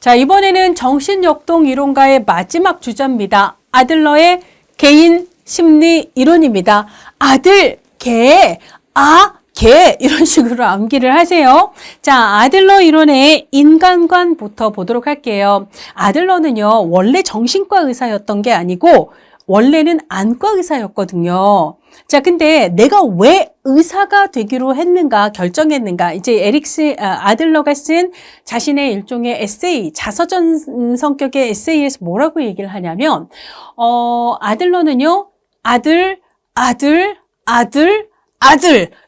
자, 이번에는 정신역동 이론가의 마지막 주자입니다. 아들러의 개인 심리 이론입니다. 아들, 개, 개 이런 식으로 암기를 하세요. 자, 아들러 이론의 인간관부터 보도록 할게요. 아들러는요, 원래 정신과 의사였던 게 아니고 원래는 안과 의사였거든요. 자, 근데 내가 왜 의사가 되기로 했는가, 결정했는가, 이제 아들러가 쓴 자신의 일종의 에세이, 자서전 성격의 에세이에서 뭐라고 얘기를 하냐면, 아들러는요, 아들,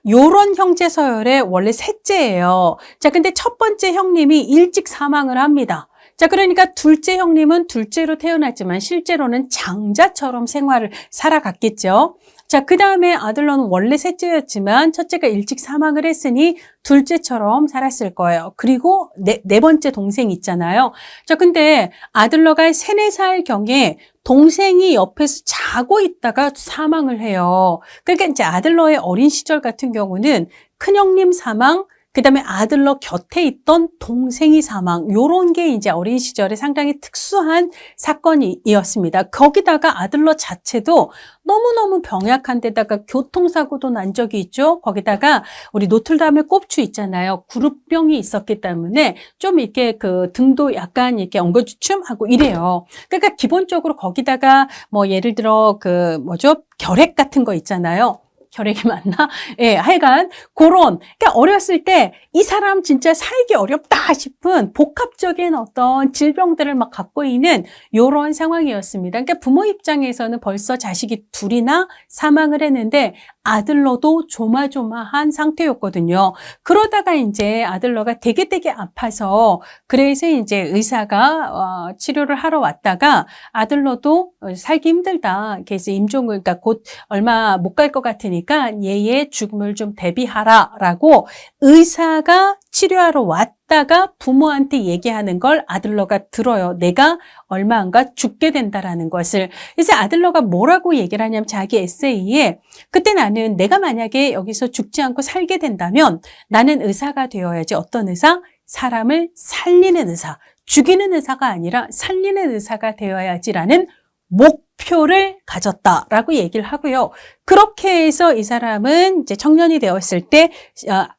요런 형제 서열의 원래 셋째예요. 자, 근데 첫 번째 형님이 일찍 사망을 합니다. 자, 그러니까 둘째 형님은 둘째로 태어났지만 실제로는 장자처럼 생활을 살아갔겠죠. 자, 그 다음에 아들러는 원래 셋째였지만 첫째가 일찍 사망을 했으니 둘째처럼 살았을 거예요. 그리고 네 번째 동생 있잖아요. 자, 근데 아들러가 3, 4살 경에 동생이 옆에서 자고 있다가 사망을 해요. 그러니까 이제 아들러의 어린 시절 같은 경우는 큰형님 사망, 그 다음에 아들러 곁에 있던 동생이 사망, 요런 게 이제 어린 시절에 상당히 특수한 사건이었습니다. 거기다가 아들러 자체도 너무너무 병약한 데다가 교통사고도 난 적이 있죠. 거기다가 우리 노틀담의 꼽추 있잖아요. 구루병이 있었기 때문에 좀 이렇게 그 등도 약간 이렇게 엉거주춤하고 이래요. 그러니까 기본적으로 거기다가 뭐 예를 들어 그 결핵 같은 거 있잖아요. 결핵이 맞나? 예, 하여간 그런, 그러니까 어렸을 때 이 사람 진짜 살기 어렵다 싶은 복합적인 어떤 질병들을 막 갖고 있는 이런 상황이었습니다. 그러니까 부모 입장에서는 벌써 자식이 둘이나 사망을 했는데 아들러도 조마조마한 상태였거든요. 그러다가 이제 아들러가 되게 아파서 그래서 이제 의사가 치료를 하러 왔다가 아들러도 살기 힘들다. 그래서 임종을, 그러니까 곧 얼마 못 갈 것 같으니까 얘의 죽음을 좀 대비하라라고 의사가 치료하러 왔다가 부모한테 얘기하는 걸 아들러가 들어요. 내가 얼마 안 가 죽게 된다라는 것을. 그래서 아들러가 뭐라고 얘기를 하냐면 자기 에세이에 그때 나는 내가 만약에 여기서 죽지 않고 살게 된다면 나는 의사가 되어야지. 어떤 의사? 사람을 살리는 의사. 죽이는 의사가 아니라 살리는 의사가 되어야지라는 목표를 가졌다라고 얘기를 하고요. 그렇게 해서 이 사람은 이제 청년이 되었을 때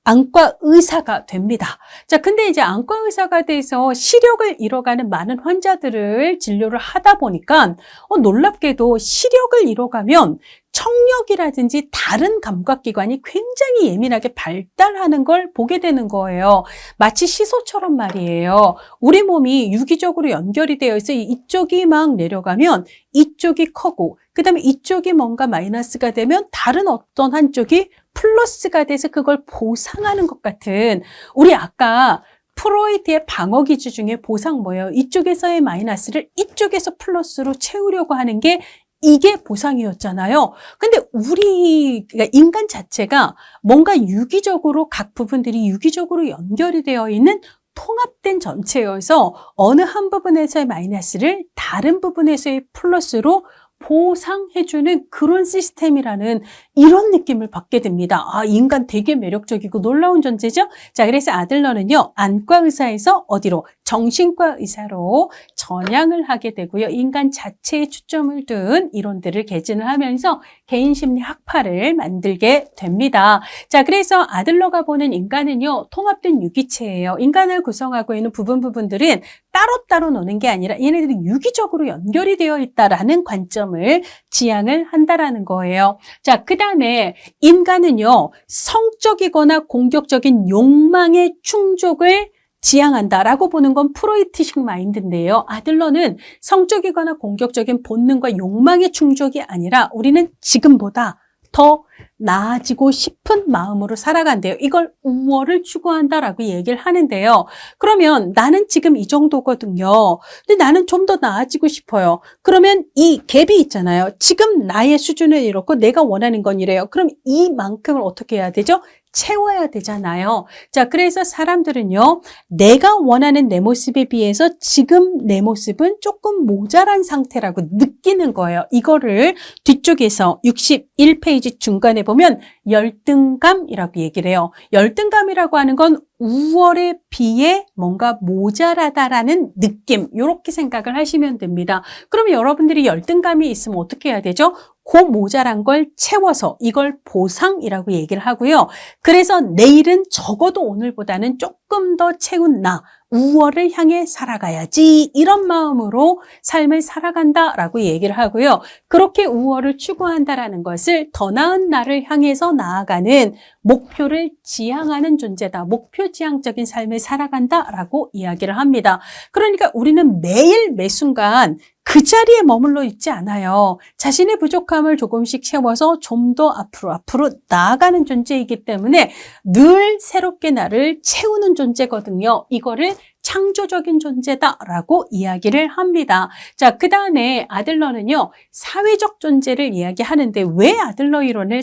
안과 의사가 됩니다. 자, 근데 이제 안과 의사가 돼서 시력을 잃어가는 많은 환자들을 진료를 하다 보니까 놀랍게도 시력을 잃어가면 청력이라든지 다른 감각기관이 굉장히 예민하게 발달하는 걸 보게 되는 거예요. 마치 시소처럼 말이에요. 우리 몸이 유기적으로 연결이 되어 있어 이쪽이 막 내려가면 이쪽이 커고 그 다음에 이쪽이 뭔가 마이너스가 되면 다른 어떤 한쪽이 플러스가 돼서 그걸 보상하는 것 같은, 우리 아까 프로이트의 방어 기주 중에 보상 뭐예요? 이쪽에서의 마이너스를 이쪽에서 플러스로 채우려고 하는 게 이게 보상이었잖아요. 근데 그러니까 인간 자체가 뭔가 유기적으로 각 부분들이 유기적으로 연결이 되어 있는 통합된 전체여서 어느 한 부분에서의 마이너스를 다른 부분에서의 플러스로 보상해주는 그런 시스템이라는 이런 느낌을 받게 됩니다. 아, 인간 되게 매력적이고 놀라운 존재죠? 자, 그래서 아들러는요, 안과 의사에서 어디로? 정신과 의사로 전향을 하게 되고요. 인간 자체에 초점을 둔 이론들을 개진을 하면서 개인심리 학파를 만들게 됩니다. 자, 그래서 아들러가 보는 인간은요, 통합된 유기체예요. 인간을 구성하고 있는 부분들은 따로따로 노는 게 아니라 얘네들이 유기적으로 연결이 되어 있다라는 관점을 지향을 한다라는 거예요. 자, 그 다음에 인간은요, 성적이거나 공격적인 욕망의 충족을 지향한다라고 보는 건 프로이트식 마인드인데요. 아들러는 성적이거나 공격적인 본능과 욕망의 충족이 아니라 우리는 지금보다 더 나아지고 싶은 마음으로 살아간대요. 이걸 우월을 추구한다라고 얘기를 하는데요. 그러면 나는 지금 이 정도거든요. 근데 나는 좀 더 나아지고 싶어요. 그러면 이 갭이 있잖아요. 지금 나의 수준은 이렇고 내가 원하는 건 이래요. 그럼 이만큼을 어떻게 해야 되죠? 채워야 되잖아요. 자, 그래서 사람들은요, 내가 원하는 내 모습에 비해서 지금 내 모습은 조금 모자란 상태라고 느끼는 거예요. 이거를 뒤쪽에서 61페이지 중간에 보면 열등감이라고 얘기를 해요. 열등감이라고 하는 건 우월에 비해 뭔가 모자라다라는 느낌, 이렇게 생각을 하시면 됩니다. 그러면 여러분들이 열등감이 있으면 어떻게 해야 되죠? 그 모자란 걸 채워서 이걸 보상이라고 얘기를 하고요. 그래서 내일은 적어도 오늘보다는 조금 더 채운 나, 우월을 향해 살아가야지, 이런 마음으로 삶을 살아간다라고 얘기를 하고요. 그렇게 우월을 추구한다라는 것을 더 나은 나를 향해서 나아가는 목표를 지향하는 존재다. 목표 지향적인 삶을 살아간다라고 이야기를 합니다. 그러니까 우리는 매일 매 순간 그 자리에 머물러 있지 않아요. 자신의 부족함을 조금씩 채워서 좀 더 앞으로 나아가는 존재이기 때문에 늘 새롭게 나를 채우는 존재거든요. 이거를 창조적인 존재다라고 이야기를 합니다. 자, 그 다음에 아들러는요, 사회적 존재를 이야기하는데 왜 아들러 이론을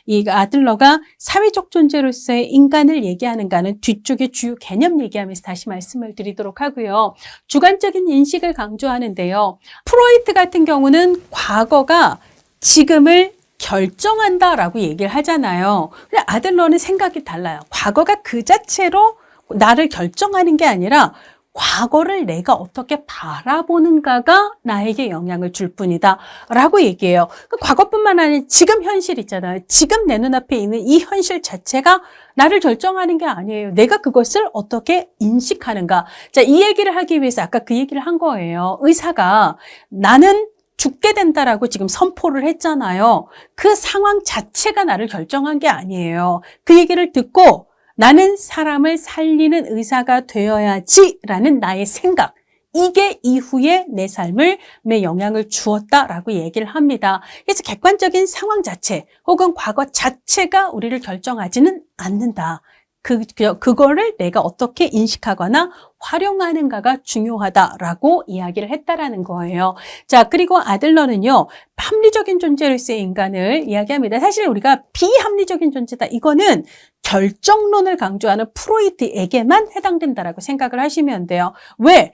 이 아들러가 사회적 존재로서의 인간을 얘기하는가는 뒤쪽에 주요 개념 얘기하면서 다시 말씀을 드리도록 하고요. 주관적인 인식을 강조하는데요. 프로이트 같은 경우는 과거가 지금을 결정한다라고 얘기를 하잖아요. 근데 아들러는 생각이 달라요. 과거가 그 자체로 나를 결정하는 게 아니라 과거를 내가 어떻게 바라보는가가 나에게 영향을 줄 뿐이다 라고 얘기해요. 과거뿐만 아니라 지금 현실 있잖아요. 지금 내 눈앞에 있는 이 현실 자체가 나를 결정하는 게 아니에요. 내가 그것을 어떻게 인식하는가. 자, 이 얘기를 하기 위해서 아까 그 얘기를 한 거예요. 의사가 나는 죽게 된다라고 지금 선포를 했잖아요. 그 상황 자체가 나를 결정한 게 아니에요. 그 얘기를 듣고 나는 사람을 살리는 의사가 되어야지라는 나의 생각, 이게 이후에 내 삶에 영향을 주었다라고 얘기를 합니다. 그래서 객관적인 상황 자체 혹은 과거 자체가 우리를 결정하지는 않는다. 그거를 내가 어떻게 인식하거나 활용하는가가 중요하다라고 이야기를 했다라는 거예요. 자, 그리고 아들러는요, 합리적인 존재로서의 인간을 이야기합니다. 사실 우리가 비합리적인 존재다. 이거는 결정론을 강조하는 프로이트에게만 해당된다라고 생각을 하시면 돼요. 왜?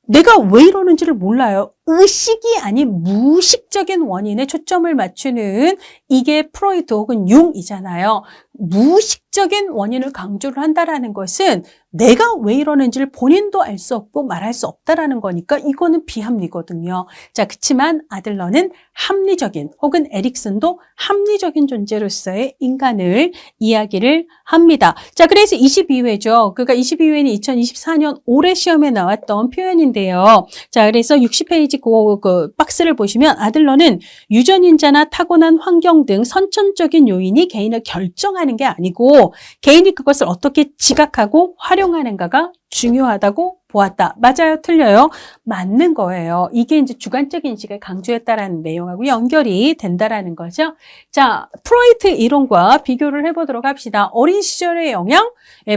내가 왜 이러는지를 몰라요. 의식이 아닌 무의식적인 원인에 초점을 맞추는 이게 프로이트 혹은 융이잖아요. 무의식적인 원인을 강조를 한다라는 것은 내가 왜 이러는지를 본인도 알 수 없고 말할 수 없다라는 거니까 이거는 비합리거든요. 자, 그렇지만 아들러는 합리적인 혹은 에릭슨도 합리적인 존재로서의 인간을 이야기를 합니다. 자, 그래서 22회죠. 그러니까 22회는 2024년 올해 시험에 나왔던 표현인데요. 자, 그래서 60페이지 그 박스를 보시면 아들러는 유전인자나 타고난 환경 등 선천적인 요인이 개인을 결정하는 게 아니고 개인이 그것을 어떻게 지각하고 활용하는가가 중요하다고 보았다. 맞아요? 틀려요? 맞는 거예요. 이게 이제 주관적 인식을 강조했다라는 내용하고 연결이 된다라는 거죠. 자, 프로이트 이론과 비교를 해보도록 합시다. 어린 시절의 영향?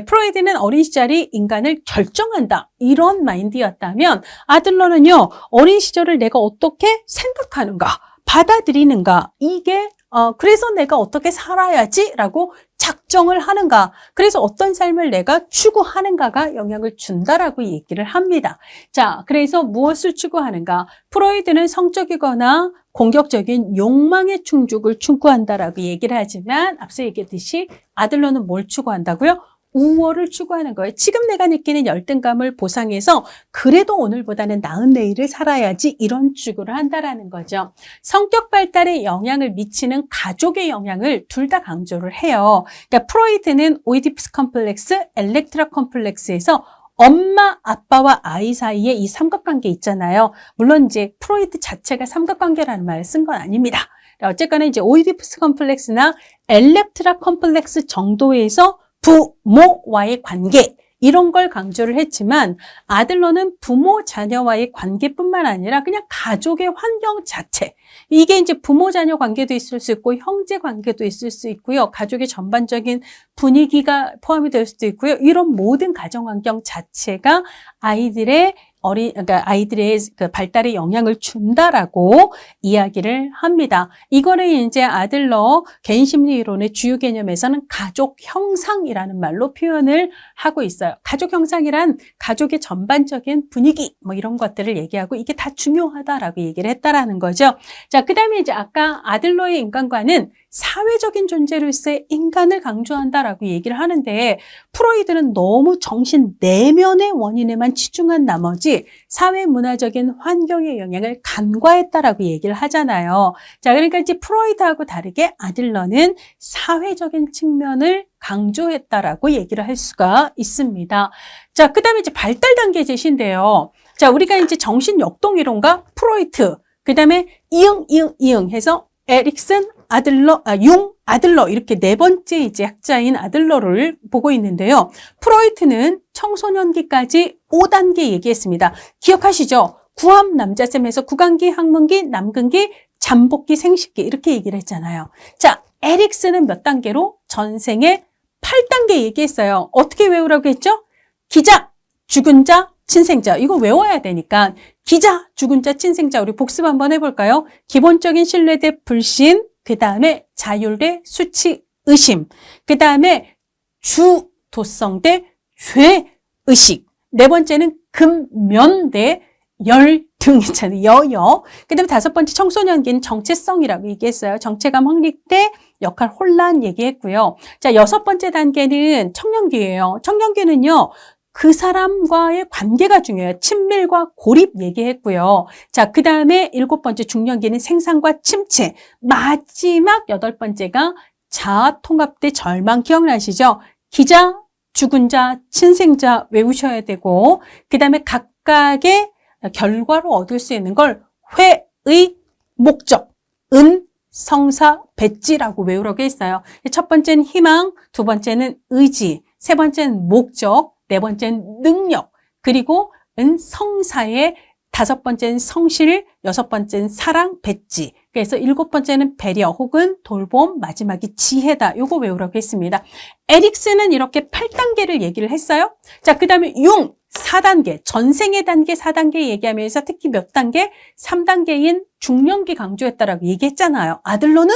프로이트는 어린 시절이 인간을 결정한다. 이런 마인드였다면 아들러는요, 어린 시절을 내가 어떻게 생각하는가, 받아들이는가, 이게 그래서 내가 어떻게 살아야지라고 작정을 하는가, 그래서 어떤 삶을 내가 추구하는가가 영향을 준다라고 얘기를 합니다. 자, 그래서 무엇을 추구하는가? 프로이드는 성적이거나 공격적인 욕망의 충족을 추구한다라고 얘기를 하지만 앞서 얘기했듯이 아들러는 뭘 추구한다고요? 우월을 추구하는 거예요. 지금 내가 느끼는 열등감을 보상해서 그래도 오늘보다는 나은 내일을 살아야지, 이런 추구를 한다라는 거죠. 성격 발달에 영향을 미치는 가족의 영향을 둘 다 강조를 해요. 그러니까 프로이트는 오이디푸스 컴플렉스, 엘렉트라 컴플렉스에서 엄마, 아빠와 아이 사이에 이 삼각관계 있잖아요. 물론 이제 프로이트 자체가 삼각관계라는 말을 쓴 건 아닙니다. 어쨌거나 이제 오이디푸스 컴플렉스나 엘렉트라 컴플렉스 정도에서 부모와의 관계, 이런 걸 강조를 했지만 아들러는 부모 자녀와의 관계뿐만 아니라 그냥 가족의 환경 자체, 이게 이제 부모 자녀 관계도 있을 수 있고 형제 관계도 있을 수 있고요, 가족의 전반적인 분위기가 포함이 될 수도 있고요, 이런 모든 가정 환경 자체가 아이들의 그러니까 아이들의 그 발달에 영향을 준다라고 이야기를 합니다. 이거를 이제 아들러 개인심리 이론의 주요 개념에서는 가족 형상이라는 말로 표현을 하고 있어요. 가족 형상이란 가족의 전반적인 분위기 뭐 이런 것들을 얘기하고 이게 다 중요하다라고 얘기를 했다라는 거죠. 자, 그다음에 이제 아까 아들러의 인간관은 사회적인 존재로서의 인간을 강조한다라고 얘기를 하는데 프로이드는 너무 정신 내면의 원인에만 치중한 나머지 사회 문화적인 환경의 영향을 간과했다라고 얘기를 하잖아요. 자, 그러니까 이제 프로이드하고 다르게 아들러는 사회적인 측면을 강조했다라고 얘기를 할 수가 있습니다. 자, 그다음에 이제 발달 단계 제시인데요. 자, 우리가 이제 정신 역동 이론과 프로이트, 그다음에 이응 해서 에릭슨, 아들러, 융, 아들러 이렇게 네 번째 이제 학자인 아들러를 보고 있는데요. 프로이트는 청소년기까지 5단계 얘기했습니다. 기억하시죠? 구암 남자쌤에서 구강기, 학문기, 남근기, 잠복기, 생식기 이렇게 얘기를 했잖아요. 자, 에릭슨은 몇 단계로? 전생에 8단계 얘기했어요. 어떻게 외우라고 했죠? 기자, 죽은 자, 친생자. 이거 외워야 되니까 기자, 죽은 자, 친생자 우리 복습 한번 해볼까요? 기본적인 신뢰 대 불신, 그 다음에 자율 대 수치, 의심, 그 다음에 주도성 대 죄의식, 네 번째는 근면 대 열등 있잖아요. 여여. 그 다음에 다섯 번째 청소년기는 정체성이라고 얘기했어요. 정체감 확립 대 역할 혼란 얘기했고요. 자, 여섯 번째 단계는 청년기예요. 청년기는요. 그 사람과의 관계가 중요해요. 친밀과 고립 얘기했고요. 자, 그 다음에 일곱 번째 중년기는 생산과 침체. 마지막 여덟 번째가 자아 통합 대 절망 기억나시죠? 기자, 죽은 자, 친생자 외우셔야 되고 그 다음에 각각의 결과로 얻을 수 있는 걸 회의, 목적, 은, 성사, 배지라고 외우라고 했어요. 첫 번째는 희망, 두 번째는 의지, 세 번째는 목적, 네 번째는 능력, 그리고 성사의 다섯 번째는 성실, 여섯 번째는 사랑, 배지. 그래서 일곱 번째는 배려 혹은 돌봄, 마지막이 지혜다. 요거 외우라고 했습니다. 에릭슨은 이렇게 8단계를 얘기를 했어요. 자, 그 다음에 융 4단계, 전생의 단계 4단계 얘기하면서 특히 몇 단계? 3단계인 중년기 강조했다라고 얘기했잖아요. 아들러는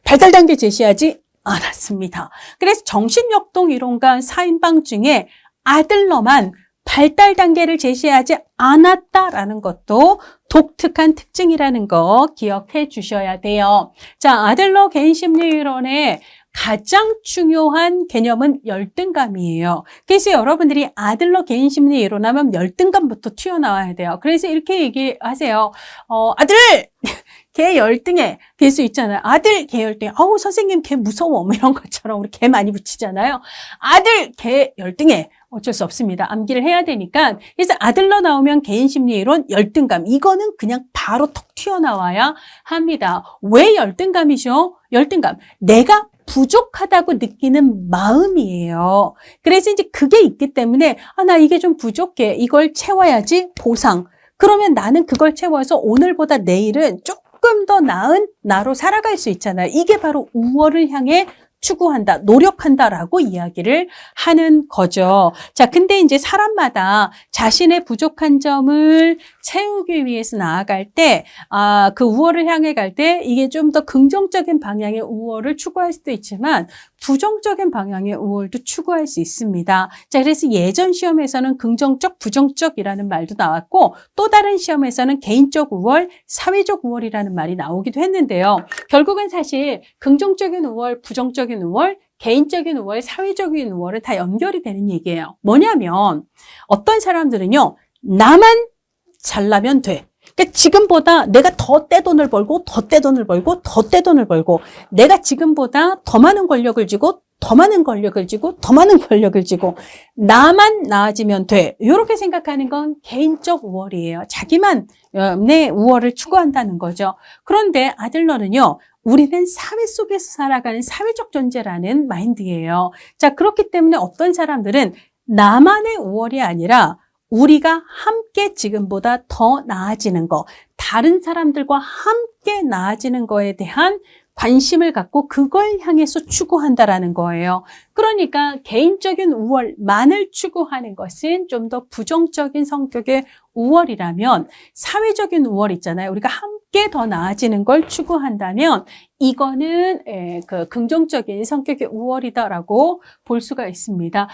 발달 단계 제시하지 않았습니다. 그래서 정신역동 이론가 4인방 중에 아들러만 발달 단계를 제시하지 않았다라는 것도 독특한 특징이라는 거 기억해 주셔야 돼요. 자, 아들러 개인심리이론의 가장 중요한 개념은 열등감이에요. 그래서 여러분들이 아들러 개인심리 이론하면 열등감부터 튀어나와야 돼요. 그래서 이렇게 얘기하세요. 아들! 걔 열등해. 될 수 있잖아요. 아들, 걔 열등해. 아우, 선생님, 걔 무서워. 뭐 이런 것처럼 우리 걔 많이 붙이잖아요. 아들, 걔 열등해. 어쩔 수 없습니다. 암기를 해야 되니까. 그래서 아들러 나오면 개인심리이론 열등감. 이거는 그냥 바로 톡 튀어나와야 합니다. 왜 열등감이죠? 열등감. 내가 부족하다고 느끼는 마음이에요. 그래서 이제 그게 있기 때문에 나 이게 좀 부족해. 이걸 채워야지. 보상. 그러면 나는 그걸 채워서 오늘보다 내일은 조금 더 나은 나로 살아갈 수 있잖아요. 이게 바로 우월을 향해 추구한다, 노력한다라고 이야기를 하는 거죠. 자, 근데 이제 사람마다 자신의 부족한 점을 채우기 위해서 나아갈 때, 그 우월을 향해 갈 때 이게 좀 더 긍정적인 방향의 우월을 추구할 수도 있지만 부정적인 방향의 우월도 추구할 수 있습니다. 자, 그래서 예전 시험에서는 긍정적, 부정적이라는 말도 나왔고 또 다른 시험에서는 개인적 우월, 사회적 우월이라는 말이 나오기도 했는데요. 결국은 사실 긍정적인 우월, 부정적인 우월, 개인적인 우월, 사회적인 우월은 다 연결이 되는 얘기예요. 뭐냐면 어떤 사람들은요. 나만 잘나면 돼. 그러니까 지금보다 내가 더 떼돈을 벌고 더 떼돈을 벌고 더 떼돈을 벌고 내가 지금보다 더 많은 권력을 쥐고 더 많은 권력을 쥐고 더 많은 권력을 쥐고 나만 나아지면 돼. 이렇게 생각하는 건 개인적 우월이에요. 자기만 내 우월을 추구한다는 거죠. 그런데 아들러는요. 우리는 사회 속에서 살아가는 사회적 존재라는 마인드예요. 자, 그렇기 때문에 어떤 사람들은 나만의 우월이 아니라 우리가 함께 지금보다 더 나아지는 거, 다른 사람들과 함께 나아지는 거에 대한 관심을 갖고 그걸 향해서 추구한다라는 거예요. 그러니까 개인적인 우월만을 추구하는 것은 좀 더 부정적인 성격의 우월이라면 사회적인 우월 있잖아요. 우리가 함께 더 나아지는 걸 추구한다면 이거는 그 긍정적인 성격의 우월이다라고 볼 수가 있습니다.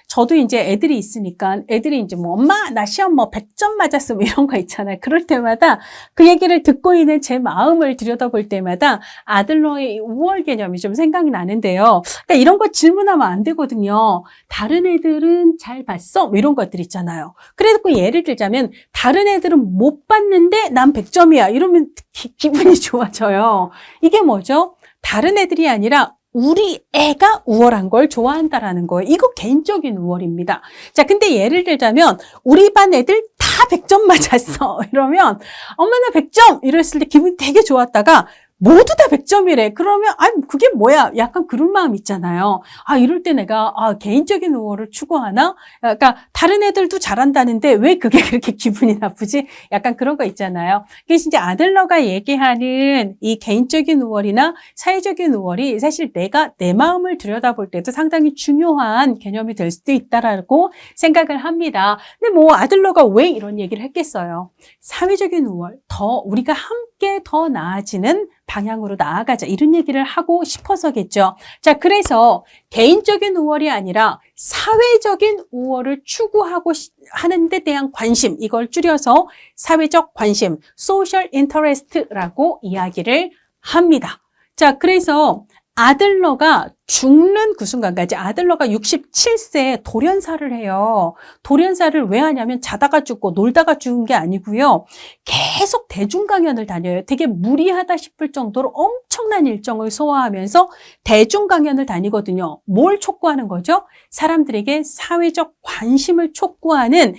저도 이제 애들이 있으니까 애들이 이제 뭐 엄마 나 시험 뭐 100점 맞았어 뭐 이런 거 있잖아요. 그럴 때마다 그 얘기를 듣고 있는 제 마음을 들여다볼 때마다 아들러의 우월 개념이 좀 생각이 나는데요. 그러니까 이런 거 질문하면 안 되거든요. 다른 애들은 잘 봤어? 뭐 이런 것들 있잖아요. 그래서 예를 들자면 다른 애들은 못 봤는데 난 100점이야. 이러면 기분이 좋아져요. 이게 뭐죠? 다른 애들이 아니라 우리 애가 우월한 걸 좋아한다라는 거예요. 이거 개인적인 우월입니다. 자, 근데 예를 들자면 우리 반 애들 다 100점 맞았어. 이러면 엄마 나 100점! 이랬을 때 기분이 되게 좋았다가 모두 다 100점이래. 그러면 그게 뭐야? 약간 그런 마음 있잖아요. 이럴 때 내가 개인적인 우월을 추구하나? 그러니까 다른 애들도 잘한다는데 왜 그게 그렇게 기분이 나쁘지? 약간 그런 거 있잖아요. 그게 진짜 아들러가 얘기하는 이 개인적인 우월이나 사회적인 우월이 사실 내가 내 마음을 들여다볼 때도 상당히 중요한 개념이 될 수도 있다라고 생각을 합니다. 근데 뭐 아들러가 왜 이런 얘기를 했겠어요? 사회적인 우월, 더 우리가 함께 더 나아지는 방향으로 나아가자 이런 얘기를 하고 싶어서겠죠. 자, 그래서 개인적인 우월이 아니라 사회적인 우월을 추구하고 하는 데 대한 관심, 이걸 줄여서 사회적 관심, social interest라고 이야기를 합니다. 자, 그래서 아들러가 죽는 그 순간까지 아들러가 67세에 돌연사를 해요. 돌연사를 왜 하냐면 자다가 죽고 놀다가 죽은 게 아니고요. 계속 대중 강연을 다녀요. 되게 무리하다 싶을 정도로 엄청난 일정을 소화하면서 대중 강연을 다니거든요. 뭘 촉구하는 거죠? 사람들에게 사회적 관심을 촉구하는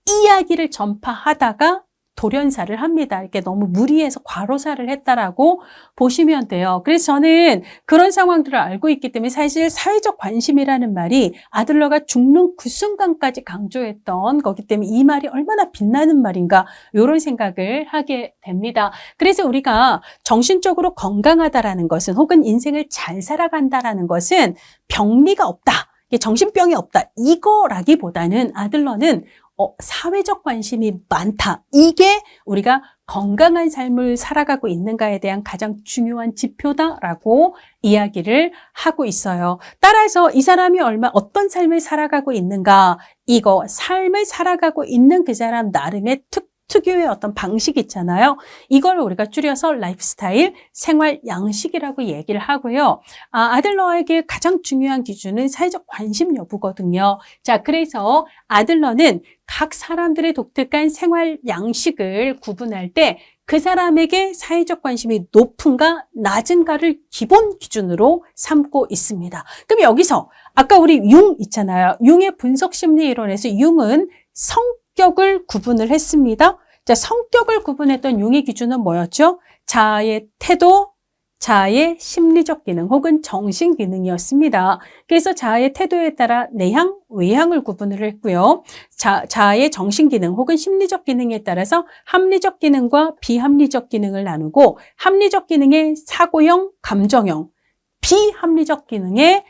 이야기를 전파하다가 돌연사를 합니다. 이렇게 너무 무리해서 과로사를 했다라고 보시면 돼요. 그래서 저는 그런 상황들을 알고 있기 때문에 사실 사회적 관심이라는 말이 아들러가 죽는 그 순간까지 강조했던 거기 때문에 이 말이 얼마나 빛나는 말인가 이런 생각을 하게 됩니다. 그래서 우리가 정신적으로 건강하다라는 것은 혹은 인생을 잘 살아간다라는 것은 병리가 없다. 정신병이 없다. 이거라기보다는 아들러는 사회적 관심이 많다. 이게 우리가 건강한 삶을 살아가고 있는가에 대한 가장 중요한 지표다라고 이야기를 하고 있어요. 따라서 이 사람이 어떤 삶을 살아가고 있는가, 이거 삶을 살아가고 있는 그 사람 나름의 특유의 어떤 방식 있잖아요. 이걸 우리가 줄여서 라이프스타일, 생활 양식이라고 얘기를 하고요. 아들러에게 가장 중요한 기준은 사회적 관심 여부거든요. 자, 그래서 아들러는 각 사람들의 독특한 생활 양식을 구분할 때 그 사람에게 사회적 관심이 높은가 낮은가를 기본 기준으로 삼고 있습니다. 그럼 여기서 아까 우리 융 있잖아요. 융의 분석심리 이론에서 융은 성격을 구분을 했습니다. 자, 성격을 구분했던 융의 기준은 뭐였죠? 자아의 태도, 자아의 심리적 기능 혹은 정신 기능이었습니다. 그래서 자아의 태도에 따라 내향, 외향을 구분을 했고요. 자아의 정신 기능 혹은 심리적 기능에 따라서 합리적 기능과 비합리적 기능을 나누고 합리적 기능의 사고형, 감정형, 비합리적 기능의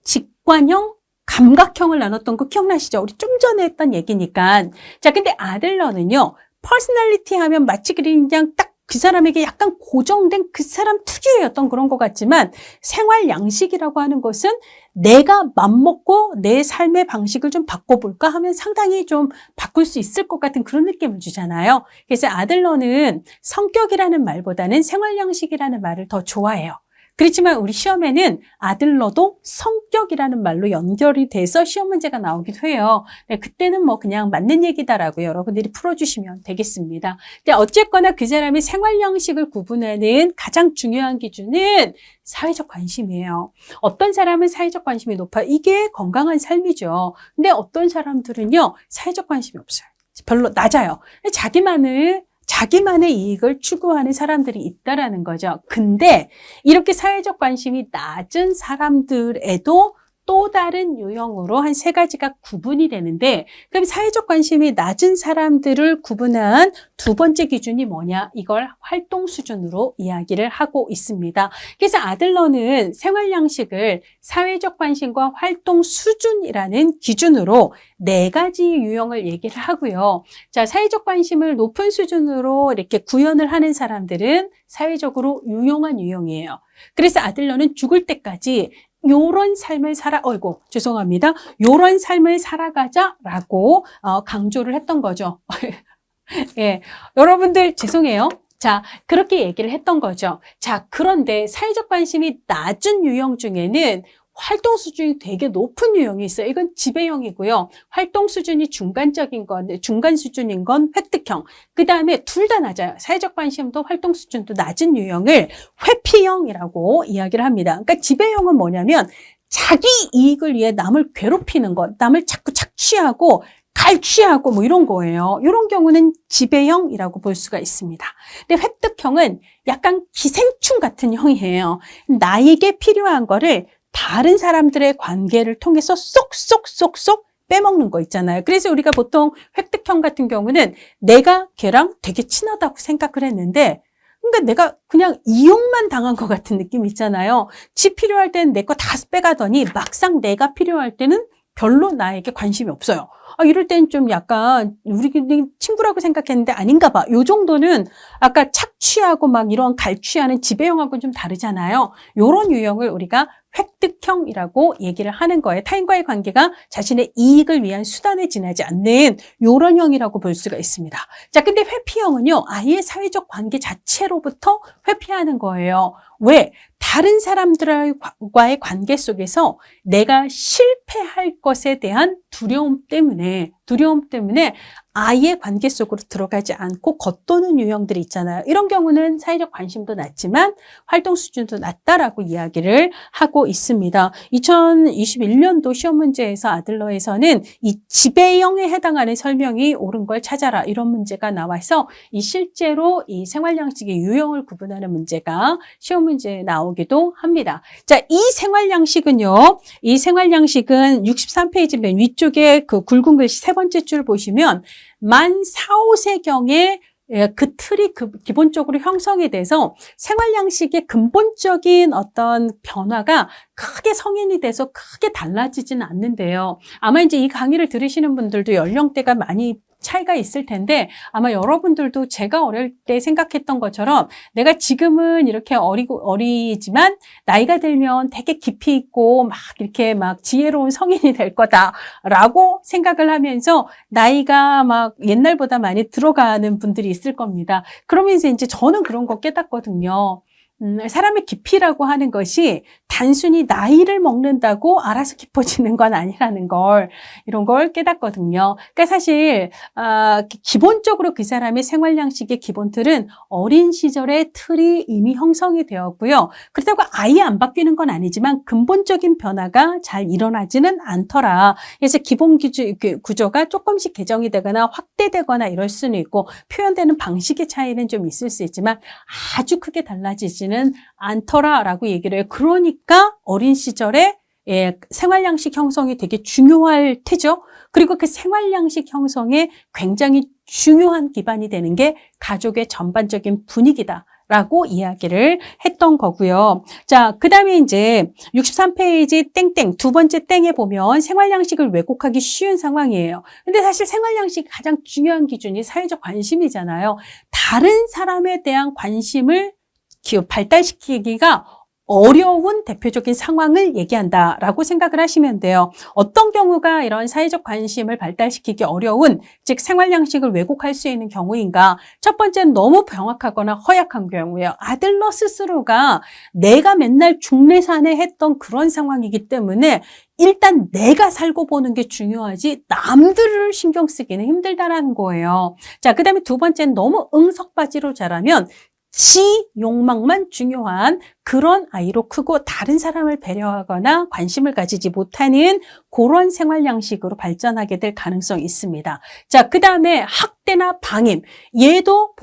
직관형, 감각형을 나눴던 거 기억나시죠? 우리 좀 전에 했던 얘기니까. 자, 근데 아들러는요, 퍼스널리티 하면 마치 그냥 딱 그 사람에게 약간 고정된 그 사람 특유의 어떤 그런 것 같지만 생활 양식이라고 하는 것은 내가 맘먹고 내 삶의 방식을 좀 바꿔볼까 하면 상당히 좀 바꿀 수 있을 것 같은 그런 느낌을 주잖아요. 그래서 아들러는 성격이라는 말보다는 생활 양식이라는 말을 더 좋아해요. 그렇지만 우리 시험에는 아들러도 성격이라는 말로 연결이 돼서 시험 문제가 나오기도 해요. 네, 그때는 뭐 그냥 맞는 얘기다라고 여러분들이 풀어주시면 되겠습니다. 근데 어쨌거나 그 사람의 생활 양식을 구분하는 가장 중요한 기준은 사회적 관심이에요. 어떤 사람은 사회적 관심이 높아요. 이게 건강한 삶이죠. 근데 어떤 사람들은요, 사회적 관심이 없어요. 별로 낮아요. 자기만의 이익을 추구하는 사람들이 있다라는 거죠. 근데 이렇게 사회적 관심이 낮은 사람들에도 또 다른 유형으로 한 세 가지가 구분이 되는데, 그럼 사회적 관심이 낮은 사람들을 구분한 두 번째 기준이 뭐냐? 이걸 활동 수준으로 이야기를 하고 있습니다. 그래서 아들러는 생활 양식을 사회적 관심과 활동 수준이라는 기준으로 네 가지 유형을 얘기를 하고요. 자, 사회적 관심을 높은 수준으로 이렇게 구현을 하는 사람들은 사회적으로 유용한 유형이에요. 그래서 아들러는 죽을 때까지 요런 삶을 죄송합니다. 요런 삶을 살아가자라고 강조를 했던 거죠. 예, 여러분들 죄송해요. 자, 그렇게 얘기를 했던 거죠. 자, 그런데 사회적 관심이 낮은 유형 중에는 활동 수준이 되게 높은 유형이 있어요. 이건 지배형이고요. 활동 수준이 중간 수준인 건 획득형. 그 다음에 둘 다 낮아요. 사회적 관심도 활동 수준도 낮은 유형을 회피형이라고 이야기를 합니다. 그러니까 지배형은 뭐냐면 자기 이익을 위해 남을 괴롭히는 것, 남을 자꾸 착취하고 갈취하고 뭐 이런 거예요. 이런 경우는 지배형이라고 볼 수가 있습니다. 근데 획득형은 약간 기생충 같은 형이에요. 나에게 필요한 거를 다른 사람들의 관계를 통해서 쏙쏙쏙쏙 빼먹는 거 있잖아요. 그래서 우리가 보통 획득형 같은 경우는 내가 걔랑 되게 친하다고 생각을 했는데, 그러니까 내가 그냥 이용만 당한 것 같은 느낌 있잖아요. 지 필요할 때는 내 거 다 빼가더니 막상 내가 필요할 때는 별로 나에게 관심이 없어요. 이럴 땐 좀 약간 우리 친구라고 생각했는데 아닌가 봐. 요 정도는 아까 착취하고 막 이런 갈취하는 지배형하고는 좀 다르잖아요. 요런 유형을 우리가 획득형이라고 얘기를 하는 거예요. 타인과의 관계가 자신의 이익을 위한 수단에 지나지 않는 요런 형이라고 볼 수가 있습니다. 자, 근데 회피형은요, 아예 사회적 관계 자체로부터 회피하는 거예요. 왜? 다른 사람들과의 관계 속에서 내가 실패할 것에 대한 두려움 때문에 아예 관계 속으로 들어가지 않고 겉도는 유형들이 있잖아요. 이런 경우는 사회적 관심도 낮지만 활동 수준도 낮다라고 이야기를 하고 있습니다. 2021년도 시험 문제에서 아들러에서는 이 지배형에 해당하는 설명이 옳은 걸 찾아라, 이런 문제가 나와서 실제로 이 생활 양식의 유형을 구분하는 문제가 시험 문제에 나오기도 합니다. 자, 이 생활 양식은 63페이지 맨 위쪽에 그 굵은 글씨 세 번째 줄 보시면 만 4, 5세경에 그 틀이 기본적으로 형성이 돼서 생활 양식의 근본적인 어떤 변화가 크게 성인이 돼서 크게 달라지지는 않는데요. 아마 이제 이 강의를 들으시는 분들도 연령대가 많이 차이가 있을 텐데 아마 여러분들도 제가 어릴 때 생각했던 것처럼 내가 지금은 이렇게 어리지만 나이가 들면 되게 깊이 있고 막 이렇게 막 지혜로운 성인이 될 거다라고 생각을 하면서 나이가 막 옛날보다 많이 들어가는 분들이 있을 겁니다. 그러면서 이제 저는 그런 거 깨닫거든요. 사람의 깊이라고 하는 것이 단순히 나이를 먹는다고 알아서 깊어지는 건 아니라는 걸, 이런 걸 깨닫거든요. 그러니까 사실 기본적으로 그 사람의 생활 양식의 기본 틀은 어린 시절의 틀이 이미 형성이 되었고요. 그렇다고 아예 안 바뀌는 건 아니지만 근본적인 변화가 잘 일어나지는 않더라. 그래서 기본 구조가 조금씩 개정이 되거나 확대되거나 이럴 수는 있고 표현되는 방식의 차이는 좀 있을 수 있지만 아주 크게 달라지지는 않더라라고 얘기를 해요. 그러니까 어린 시절에 생활 양식 형성이 되게 중요할 테죠. 그리고 그 생활 양식 형성에 굉장히 중요한 기반이 되는 게 가족의 전반적인 분위기다라고 이야기를 했던 거고요. 자, 그 다음에 이제 63페이지 땡땡 두 번째 땡에 보면 생활 양식을 왜곡하기 쉬운 상황이에요. 근데 사실 생활 양식 가장 중요한 기준이 사회적 관심이잖아요. 다른 사람에 대한 관심을 발달시키기가 어려운 대표적인 상황을 얘기한다라고 생각을 하시면 돼요. 어떤 경우가 이런 사회적 관심을 발달시키기 어려운, 즉 생활 양식을 왜곡할 수 있는 경우인가? 첫 번째는 너무 병약하거나 허약한 경우예요. 아들러 스스로가 내가 맨날 중내산에 했던 그런 상황이기 때문에 일단 내가 살고 보는 게 중요하지 남들을 신경 쓰기는 힘들다라는 거예요. 자, 그다음에 두 번째는 너무 응석바지로 자라면 지 욕망만 중요한 그런 아이로 크고 다른 사람을 배려하거나 관심을 가지지 못하는 그런 생활 양식으로 발전하게 될 가능성이 있습니다. 자, 그 다음에 학대나 방임. 얘도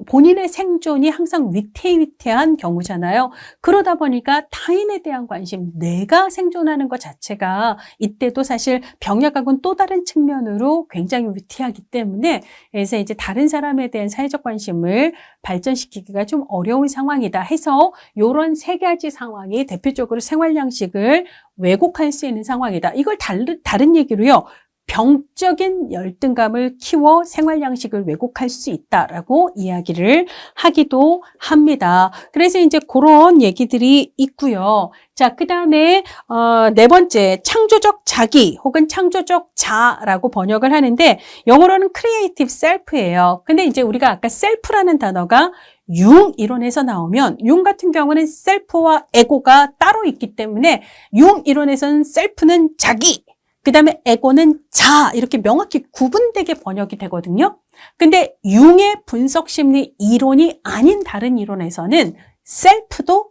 본인의 생존이 항상 위태위태한 경우잖아요. 그러다 보니까 타인에 대한 관심, 내가 생존하는 것 자체가 이때도 사실 병약하고는 또 다른 측면으로 굉장히 위태하기 때문에 그래서 이제 다른 사람에 대한 사회적 관심을 발전시키기가 좀 어려운 상황이다 해서 이런 세 가지 상황이 대표적으로 생활 양식을 왜곡할 수 있는 상황이다. 이걸 다른 얘기로요. 병적인 열등감을 키워 생활 양식을 왜곡할 수 있다라고 이야기를 하기도 합니다. 그래서 이제 그런 얘기들이 있고요. 자, 그 다음에 네 번째, 창조적 자기 혹은 창조적 자라고 번역을 하는데 영어로는 creative self예요. 근데 이제 우리가 아까 self라는 단어가 융 이론에서 나오면 융 같은 경우는 셀프와 에고가 따로 있기 때문에 융 이론에서는 셀프는 자기, 그 다음에 에고는 자 이렇게 명확히 구분되게 번역이 되거든요. 근데 융의 분석심리 이론이 아닌 다른 이론에서는 셀프도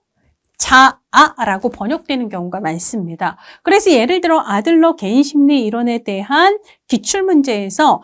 자아라고 번역되는 경우가 많습니다. 그래서 예를 들어 아들러 개인심리 이론에 대한 기출문제에서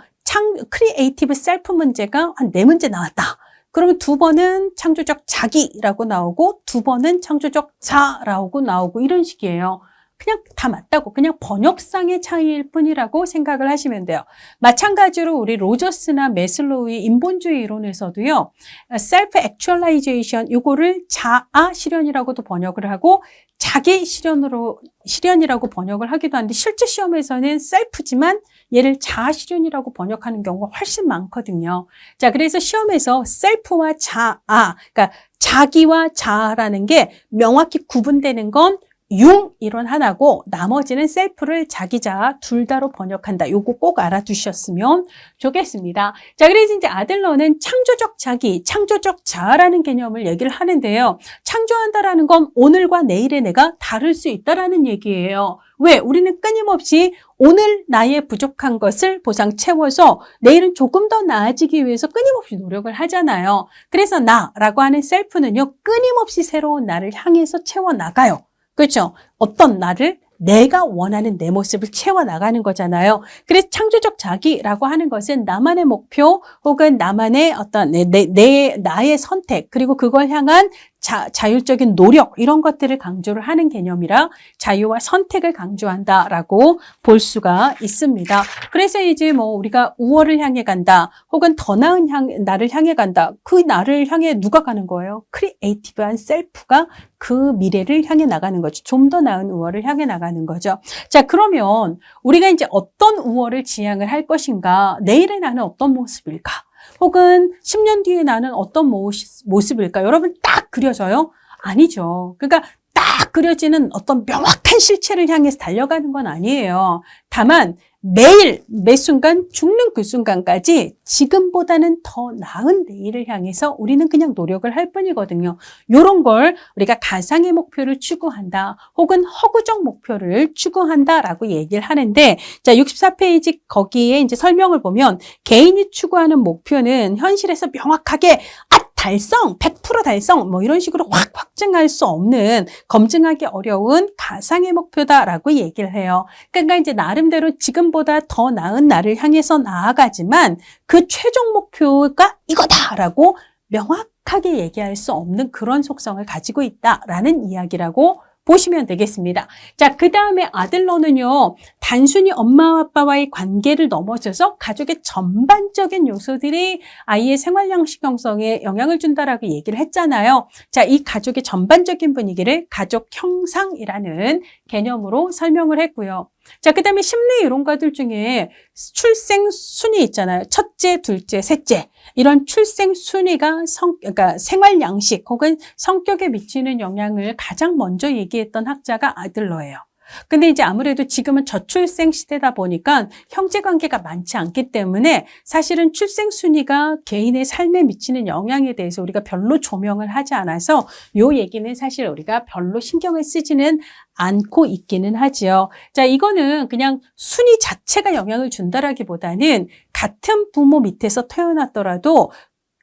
크리에이티브 셀프 문제가 한 4문제 나왔다. 그러면 2번은 창조적 자기라고 나오고 2번은 창조적 자라고 나오고 이런 식이에요. 그냥 다 맞다고 그냥 번역상의 차이일 뿐이라고 생각을 하시면 돼요. 마찬가지로 우리 로저스나 메슬로우의 인본주의 이론에서도요. 셀프 액츄얼라이제이션 이거를 자아 실현이라고도 번역을 하고 자기 실현이라고 번역을 하기도 하는데 실제 시험에서는 셀프지만 얘를 자아 실현이라고 번역하는 경우가 훨씬 많거든요. 자, 그래서 시험에서 셀프와 자아, 그러니까 자기와 자아라는 게 명확히 구분되는 건 융 이론 하나고 나머지는 셀프를 자기 자아 둘 다로 번역한다. 요거 꼭 알아두셨으면 좋겠습니다. 자, 그래서 이제 아들러는 창조적 자기, 창조적 자아라는 개념을 얘기를 하는데요. 창조한다라는 건 오늘과 내일의 내가 다를 수 있다라는 얘기예요. 왜? 우리는 끊임없이 오늘 나의 부족한 것을 보상 채워서 내일은 조금 더 나아지기 위해서 끊임없이 노력을 하잖아요. 그래서 나라고 하는 셀프는요, 끊임없이 새로운 나를 향해서 채워나가요. 그렇죠? 어떤 나를 내가 원하는 내 모습을 채워나가는 거잖아요. 그래서 창조적 자기라고 하는 것은 나만의 목표 혹은 나만의 어떤 나의 선택 그리고 그걸 향한 자율적인 노력 이런 것들을 강조를 하는 개념이라 자유와 선택을 강조한다라고 볼 수가 있습니다. 그래서 이제 뭐 우리가 우월을 향해 간다 혹은 더 나은 나를 향해 간다. 그 나를 향해 누가 가는 거예요? 크리에이티브한 셀프가 그 미래를 향해 나가는 거죠. 좀 더 나은 우월을 향해 나가는 거죠. 자, 그러면 우리가 이제 어떤 우월을 지향을 할 것인가? 내일의 나는 어떤 모습일까? 혹은 10년 뒤에 나는 어떤 모습일까? 여러분 딱 그려져요? 아니죠. 그러니까 딱 그려지는 어떤 명확한 실체를 향해서 달려가는 건 아니에요. 다만 매일 매 순간 죽는 그 순간까지 지금보다는 더 나은 내일을 향해서 우리는 그냥 노력을 할 뿐이거든요. 이런 걸 우리가 가상의 목표를 추구한다 혹은 허구적 목표를 추구한다라고 얘기를 하는데 자 64페이지 거기에 이제 설명을 보면 개인이 추구하는 목표는 현실에서 명확하게 달성, 100% 달성 뭐 이런 식으로 확 확증할 수 없는 검증하기 어려운 가상의 목표다라고 얘기를 해요. 그러니까 이제 나름대로 지금보다 더 나은 나를 향해서 나아가지만 그 최종 목표가 이거다라고 명확하게 얘기할 수 없는 그런 속성을 가지고 있다라는 이야기라고 보시면 되겠습니다. 자, 그 다음에 아들러는요, 단순히 엄마 아빠와의 관계를 넘어서서 가족의 전반적인 요소들이 아이의 생활 양식 형성에 영향을 준다라고 얘기를 했잖아요. 자, 이 가족의 전반적인 분위기를 가족 형상이라는 개념으로 설명을 했고요. 자, 그 다음에 심리 이론가들 중에 출생 순위 있잖아요. 첫째, 둘째, 셋째. 이런 출생 순위가 그러니까 생활 양식 혹은 성격에 미치는 영향을 가장 먼저 얘기했던 학자가 아들러예요. 근데 이제 아무래도 지금은 저출생 시대다 보니까 형제 관계가 많지 않기 때문에 사실은 출생 순위가 개인의 삶에 미치는 영향에 대해서 우리가 별로 조명을 하지 않아서 요 얘기는 사실 우리가 별로 신경을 쓰지는 않고 있기는 하지요. 자, 이거는 그냥 순위 자체가 영향을 준다라기보다는 같은 부모 밑에서 태어났더라도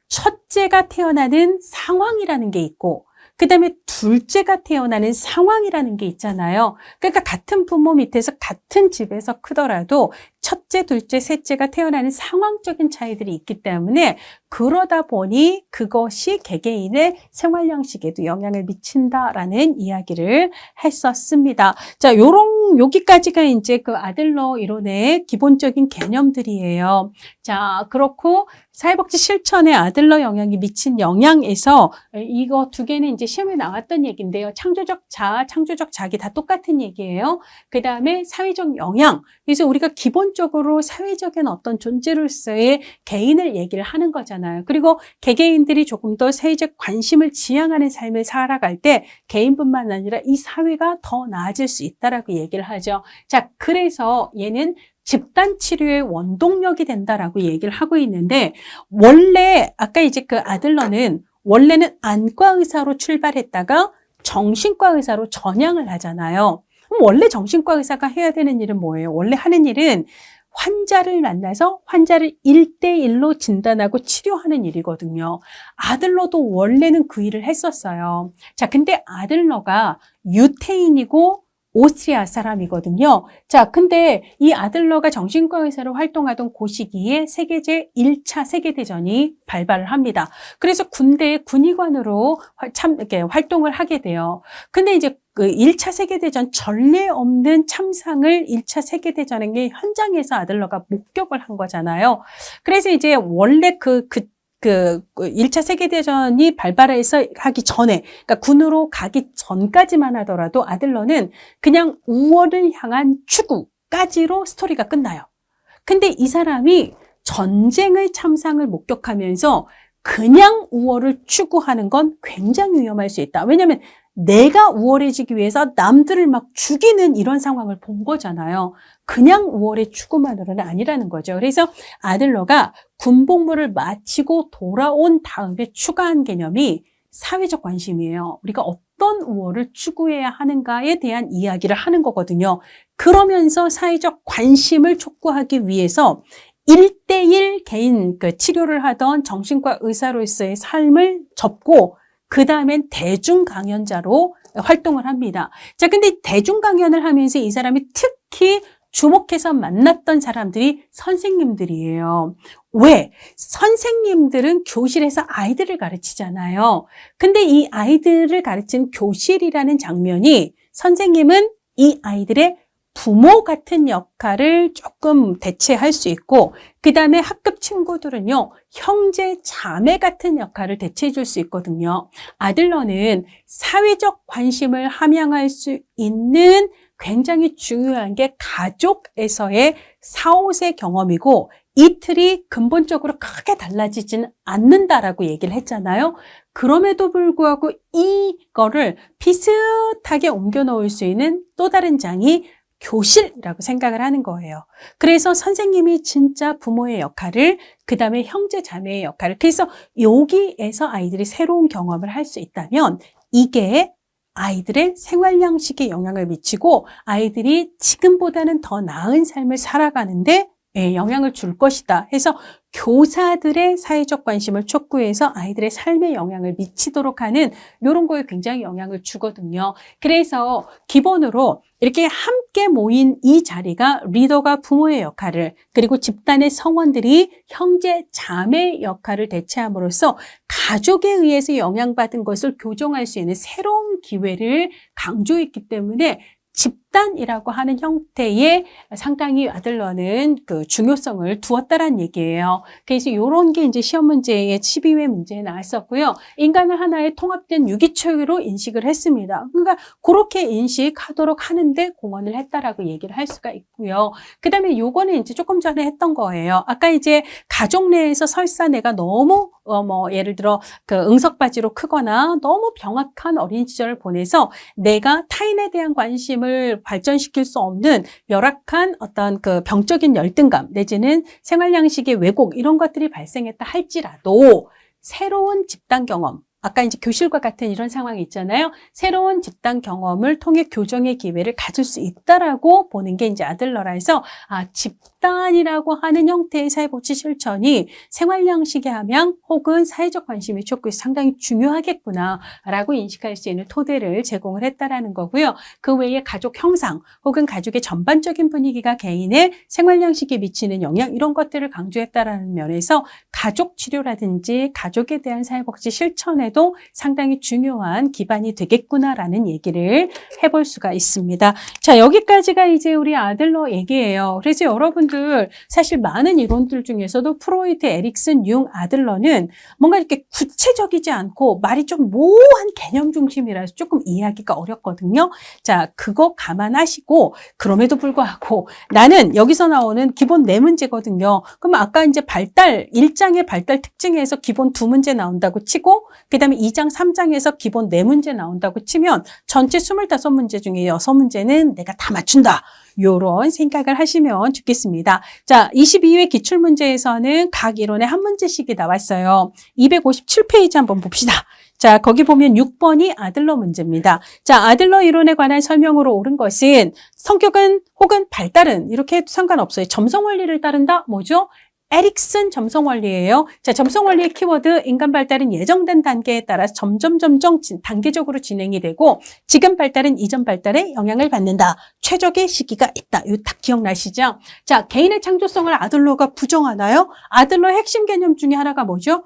첫째가 태어나는 상황이라는 게 있고 그다음에 둘째가 태어나는 상황이라는 게 있잖아요. 그러니까 같은 부모 밑에서 같은 집에서 크더라도 첫째, 둘째, 셋째가 태어나는 상황적인 차이들이 있기 때문에 그러다 보니 그것이 개개인의 생활 양식에도 영향을 미친다라는 이야기를 했었습니다. 자, 여기까지가 이제 그 아들러 이론의 기본적인 개념들이에요. 자, 그렇고 사회복지 실천에 아들러 영향이 미친 영향에서 이거 두 개는 이제 시험에 나왔던 얘기인데요. 창조적 자아, 창조적 자기 다 똑같은 얘기예요. 그 다음에 사회적 영향. 그래서 우리가 기본적으로 사회적인 어떤 존재로서의 개인을 얘기를 하는 거잖아요. 그리고 개개인들이 조금 더 사회적 관심을 지향하는 삶을 살아갈 때 개인뿐만 아니라 이 사회가 더 나아질 수 있다라고 얘기를 하죠. 자, 그래서 얘는 집단 치료의 원동력이 된다라고 얘기를 하고 있는데, 원래 아까 이제 그 아들러는 원래는 안과 의사로 출발했다가 정신과 의사로 전향을 하잖아요. 그럼 원래 정신과 의사가 해야 되는 일은 뭐예요? 원래 하는 일은 환자를 만나서 환자를 1대1로 진단하고 치료하는 일이거든요. 아들러도 원래는 그 일을 했었어요. 자, 근데 아들러가 유태인이고 오스트리아 사람이거든요. 자, 근데 이 아들러가 정신과 의사로 활동하던 그 시기에 세계제 1차 세계대전이 발발을 합니다. 그래서 군대의 군의관으로 이렇게 활동을 하게 돼요. 근데 이제 그 1차 세계대전 전례 없는 참상을 1차 세계대전의 현장에서 아들러가 목격을 한 거잖아요. 그래서 이제 원래 그 1차 세계대전이 발발해서 하기 전에, 그러니까 군으로 가기 전까지만 하더라도 아들러는 그냥 우월을 향한 추구까지로 스토리가 끝나요. 근데 이 사람이 전쟁의 참상을 목격하면서 그냥 우월을 추구하는 건 굉장히 위험할 수 있다. 왜냐하면 내가 우월해지기 위해서 남들을 막 죽이는 이런 상황을 본 거잖아요. 그냥 우월의 추구만으로는 아니라는 거죠. 그래서 아들러가 군복무를 마치고 돌아온 다음에 추가한 개념이 사회적 관심이에요. 우리가 어떤 우월을 추구해야 하는가에 대한 이야기를 하는 거거든요. 그러면서 사회적 관심을 촉구하기 위해서 1대1 개인 치료를 하던 정신과 의사로서의 삶을 접고 그 다음엔 대중 강연자로 활동을 합니다. 자, 근데 대중 강연을 하면서 이 사람이 특히 주목해서 만났던 사람들이 선생님들이에요. 왜? 선생님들은 교실에서 아이들을 가르치잖아요. 근데 이 아이들을 가르치는 교실이라는 장면이 선생님은 이 아이들의 부모 같은 역할을 조금 대체할 수 있고, 그 다음에 학급 친구들은요, 형제, 자매 같은 역할을 대체해 줄 수 있거든요. 아들러는 사회적 관심을 함양할 수 있는 굉장히 중요한 게 가족에서의 사오세 경험이고, 이틀이 근본적으로 크게 달라지지는 않는다라고 얘기를 했잖아요. 그럼에도 불구하고 이거를 비슷하게 옮겨 놓을 수 있는 또 다른 장이 교실이라고 생각을 하는 거예요. 그래서 선생님이 진짜 부모의 역할을, 그 다음에 형제 자매의 역할을, 그래서 여기에서 아이들이 새로운 경험을 할 수 있다면 이게 아이들의 생활 양식에 영향을 미치고 아이들이 지금보다는 더 나은 삶을 살아가는데 영향을 줄 것이다 해서 교사들의 사회적 관심을 촉구해서 아이들의 삶에 영향을 미치도록 하는 이런 거에 굉장히 영향을 주거든요. 그래서 기본으로 이렇게 함께 모인 이 자리가 리더가 부모의 역할을, 그리고 집단의 성원들이 형제, 자매 역할을 대체함으로써 가족에 의해서 영향받은 것을 교정할 수 있는 새로운 기회를 강조했기 때문에 집단이라고 하는 형태의 상당히 아들러는 그 중요성을 두었다라는 얘기예요. 그래서 이런 게 이제 시험 문제의 12회 문제에 나왔었고요. 인간을 하나의 통합된 유기체로 인식을 했습니다. 그러니까 그렇게 인식하도록 하는데 공헌을 했다라고 얘기를 할 수가 있고요. 그 다음에 요거는 이제 조금 전에 했던 거예요. 아까 이제 가족 내에서 설사 내가 너무 예를 들어 그 응석바지로 크거나 너무 병약한 어린 시절을 보내서 내가 타인에 대한 관심을 발전시킬 수 없는 열악한 어떤 그 병적인 열등감 내지는 생활 양식의 왜곡 이런 것들이 발생했다 할지라도 새로운 집단 경험, 아까 이제 교실과 같은 이런 상황이 있잖아요. 새로운 집단 경험을 통해 교정의 기회를 가질 수 있다라고 보는 게 이제 아들러라 해서 집단이라고 하는 형태의 사회복지 실천이 생활 양식의 함양 혹은 사회적 관심의 촉구에서 상당히 중요하겠구나라고 인식할 수 있는 토대를 제공을 했다라는 거고요. 그 외에 가족 형상 혹은 가족의 전반적인 분위기가 개인의 생활 양식에 미치는 영향 이런 것들을 강조했다라는 면에서 가족 치료라든지 가족에 대한 사회복지 실천에도 상당히 중요한 기반이 되겠구나라는 얘기를 해볼 수가 있습니다. 자, 여기까지가 이제 우리 아들러 얘기예요. 그래서 여러분들 사실 많은 이론들 중에서도 프로이트, 에릭슨, 융, 아들러는 뭔가 이렇게 구체적이지 않고 말이 좀 모호한 개념 중심이라서 조금 이해하기가 어렵거든요. 자, 그거 감안하시고 그럼에도 불구하고 나는 여기서 나오는 기본 4문제거든요. 그럼 아까 이제 발달 1장의 발달 특징에서 기본 2문제 나온다고 치고 그다음에 2장 3장에서 기본 4문제 나온다고 치면 전체 25문제 중에 6문제는 내가 다 맞춘다. 요런 생각을 하시면 좋겠습니다. 자, 22회 기출문제에서는 각 이론에 한 문제씩이 나왔어요. 257페이지 한번 봅시다. 자, 거기 보면 6번이 아들러 문제입니다. 자, 아들러 이론에 관한 설명으로 옳은 것은 성격은 혹은 발달은 이렇게 해도 상관없어요. 점성 원리를 따른다? 뭐죠? 에릭슨 점성 원리예요. 자, 점성 원리의 키워드 인간 발달은 예정된 단계에 따라서 점점 단계적으로 진행이 되고 지금 발달은 이전 발달에 영향을 받는다. 최적의 시기가 있다. 이거 딱 기억나시죠? 자, 개인의 창조성을 아들러가 부정하나요? 아들러의 핵심 개념 중에 하나가 뭐죠?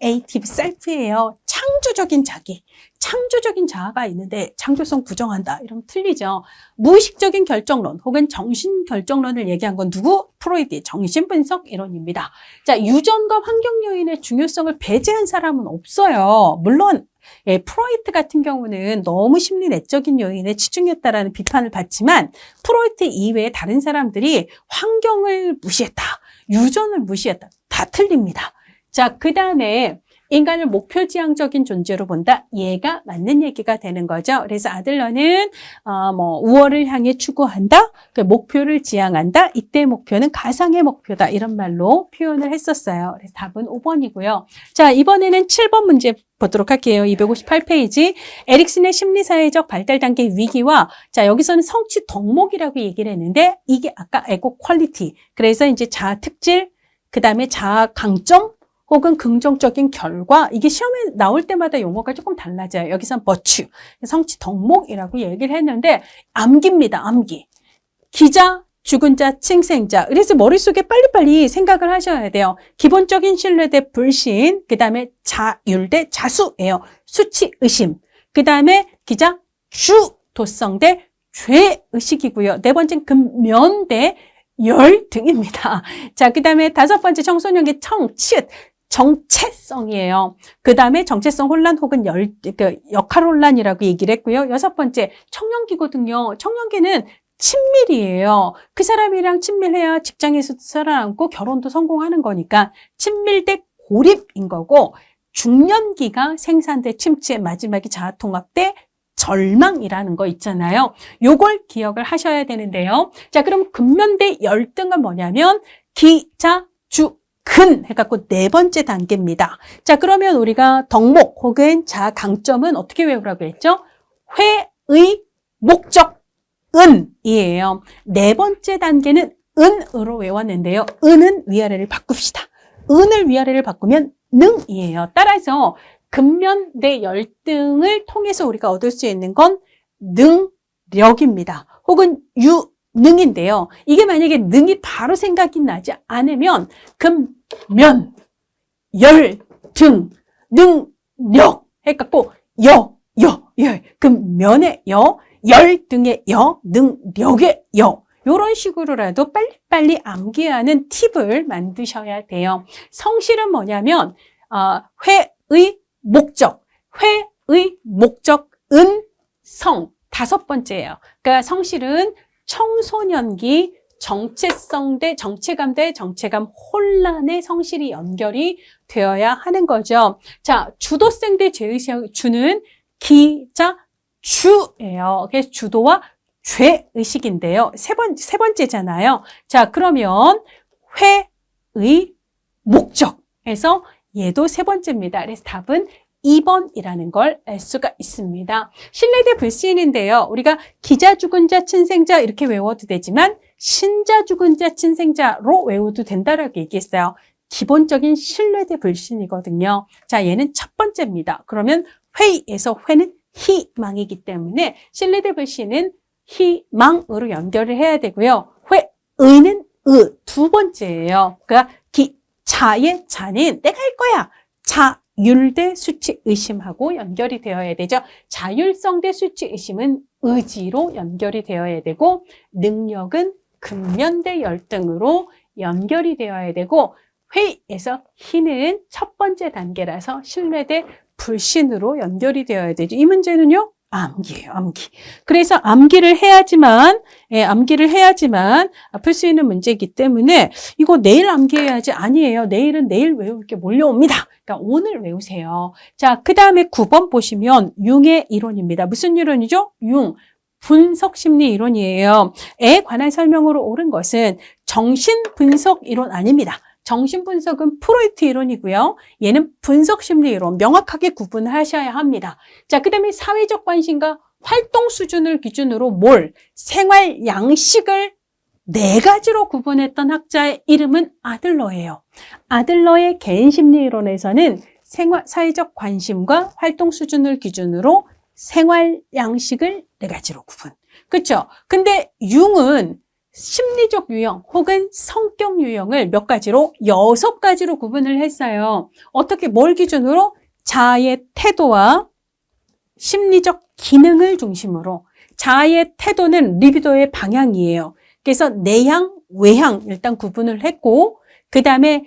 크리에이티브 셀프예요. 창조적인 자기, 창조적인 자아가 있는데 창조성 부정한다. 이러면 틀리죠. 무의식적인 결정론 혹은 정신 결정론을 얘기한 건 누구? 프로이드의 정신분석 이론입니다. 자, 유전과 환경 요인의 중요성을 배제한 사람은 없어요. 물론 프로이트 같은 경우는 너무 심리 내적인 요인에 치중했다라는 비판을 받지만 프로이트 이외에 다른 사람들이 환경을 무시했다. 유전을 무시했다. 다 틀립니다. 자, 그 다음에 인간을 목표지향적인 존재로 본다. 얘가 맞는 얘기가 되는 거죠. 그래서 아들러는 우월을 향해 추구한다. 그 목표를 지향한다. 이때 목표는 가상의 목표다. 이런 말로 표현을 했었어요. 그래서 답은 5번이고요. 자, 이번에는 7번 문제 보도록 할게요. 258페이지. 에릭슨의 심리사회적 발달 단계 위기와 자, 여기서는 성취 덕목이라고 얘기를 했는데 이게 아까 에고 퀄리티. 그래서 이제 자아 특질, 그 다음에 자아 강점, 혹은 긍정적인 결과, 이게 시험에 나올 때마다 용어가 조금 달라져요. 여기서는 버추, 성취 덕목이라고 얘기를 했는데 암기입니다. 암기. 기자, 죽은 자, 칭생자. 그래서 머릿속에 빨리빨리 생각을 하셔야 돼요. 기본적인 신뢰 대 불신, 그 다음에 자율 대 자수예요. 수치, 의심. 그 다음에 기자, 주도성 대 죄의식이고요. 네 번째는 근면 대 열등입니다. 자, 그 다음에 5번째 청소년기 청취, 정체성이에요. 그 다음에 정체성 혼란 혹은 역할 혼란이라고 얘기를 했고요. 6번째 청년기거든요. 청년기는 친밀이에요. 그 사람이랑 친밀해야 직장에서도 살아남고 결혼도 성공하는 거니까 친밀 대 고립인 거고 중년기가 생산 대 침체, 마지막이 자아통합 대 절망이라는 거 있잖아요. 요걸 기억을 하셔야 되는데요. 자, 그럼 근면 대 열등은 뭐냐면 기자, 주, 근 해갖고 4번째 단계입니다. 자, 그러면 우리가 덕목 혹은 자아 강점은 어떻게 외우라고 했죠? 회의, 목적, 은이에요. 4번째 단계는 은으로 외웠는데요. 은은 위아래를 바꿉시다. 은을 위아래를 바꾸면 능이에요. 따라서 근면 대 열등을 통해서 우리가 얻을 수 있는 건 능력입니다. 혹은 능인데요. 이게 만약에 능이 바로 생각이 나지 않으면 근면, 열등, 능력 해갖고 근면의 열등의 능력의 이런 식으로라도 빨리빨리 암기하는 팁을 만드셔야 돼요. 성실은 뭐냐면 회의 목적, 성 5번째예요. 그러니까 성실은 청소년기 정체성 대 정체감 대 정체감 혼란의 성실이 연결이 되어야 하는 거죠. 자, 주도성 대 죄의식, 주는 기자, 주예요. 그래서 주도와 죄의식인데요. 세 번째잖아요. 자, 그러면 회의 목적에서 얘도 3번째입니다. 그래서 답은 2번이라는 걸 알 수가 있습니다. 신뢰대 불시인인데요. 우리가 기자, 주근자, 친생자 이렇게 외워도 되지만 신자, 주근자, 친생자로 외워도 된다라고 얘기했어요. 기본적인 신뢰대 불신이거든요. 자, 얘는 첫 번째입니다. 그러면 회의에서 회는 희망이기 때문에 신뢰대 불신은 희망으로 연결을 해야 되고요. 회의는 두 번째예요. 그러니까 자의 자는 내가 할 거야. 자율대 수치 의심하고 연결이 되어야 되죠. 자율성 대 수치 의심은 의지로 연결이 되어야 되고 능력은 근면 대 열등으로 연결이 되어야 되고 회의에서 희는 첫 번째 단계라서 신뢰대 불신으로 연결이 되어야 되죠. 이 문제는요. 암기예요, 암기. 그래서 암기를 해야지만 풀 수 있는 문제이기 때문에 이거 내일 암기해야지 아니에요. 내일은 내일 외울 게 몰려옵니다. 그러니까 오늘 외우세요. 자, 그 다음에 9번 보시면 융의 이론입니다. 무슨 이론이죠? 융. 분석심리 이론이에요. 에 관한 설명으로 옳은 것은 정신분석 이론 아닙니다. 정신분석은 프로이트 이론이고요. 얘는 분석심리 이론 명확하게 구분을 하셔야 합니다. 자, 그 다음에 사회적 관심과 활동 수준을 기준으로 생활 양식을 4가지로 구분했던 학자의 이름은 아들러예요. 아들러의 개인심리 이론에서는 사회적 관심과 활동 수준을 기준으로 생활 양식을 4가지로 구분. 그렇죠? 근데 융은 심리적 유형 혹은 성격 유형을 몇 가지로? 6가지로 구분을 했어요. 어떻게 뭘 기준으로? 자아의 태도와 심리적 기능을 중심으로. 자아의 태도는 리비도의 방향이에요. 그래서 내향, 외향 일단 구분을 했고 그 다음에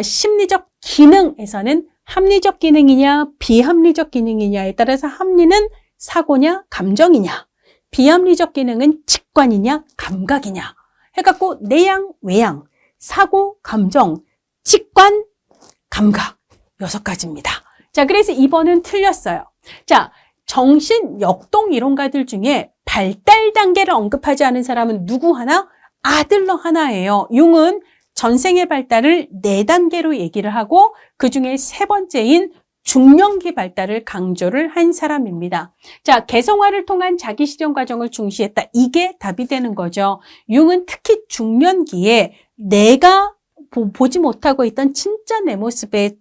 심리적 기능에서는 합리적 기능이냐 비합리적 기능이냐에 따라서 합리는 사고냐 감정이냐 비합리적 기능은 직관이냐 감각이냐 해갖고 내향, 외향, 사고, 감정, 직관, 감각 6가지입니다. 자, 그래서 2번은 틀렸어요. 자, 정신 역동 이론가들 중에 발달 단계를 언급하지 않은 사람은 누구 하나? 아들러 하나예요. 융은 전생의 발달을 4단계로 얘기를 하고 그중에 3번째인 중년기 발달을 강조를 한 사람입니다. 자, 개성화를 통한 자기 실현 과정을 중시했다. 이게 답이 되는 거죠. 융은 특히 중년기에 내가 보지 못하고 있던 진짜 내 모습의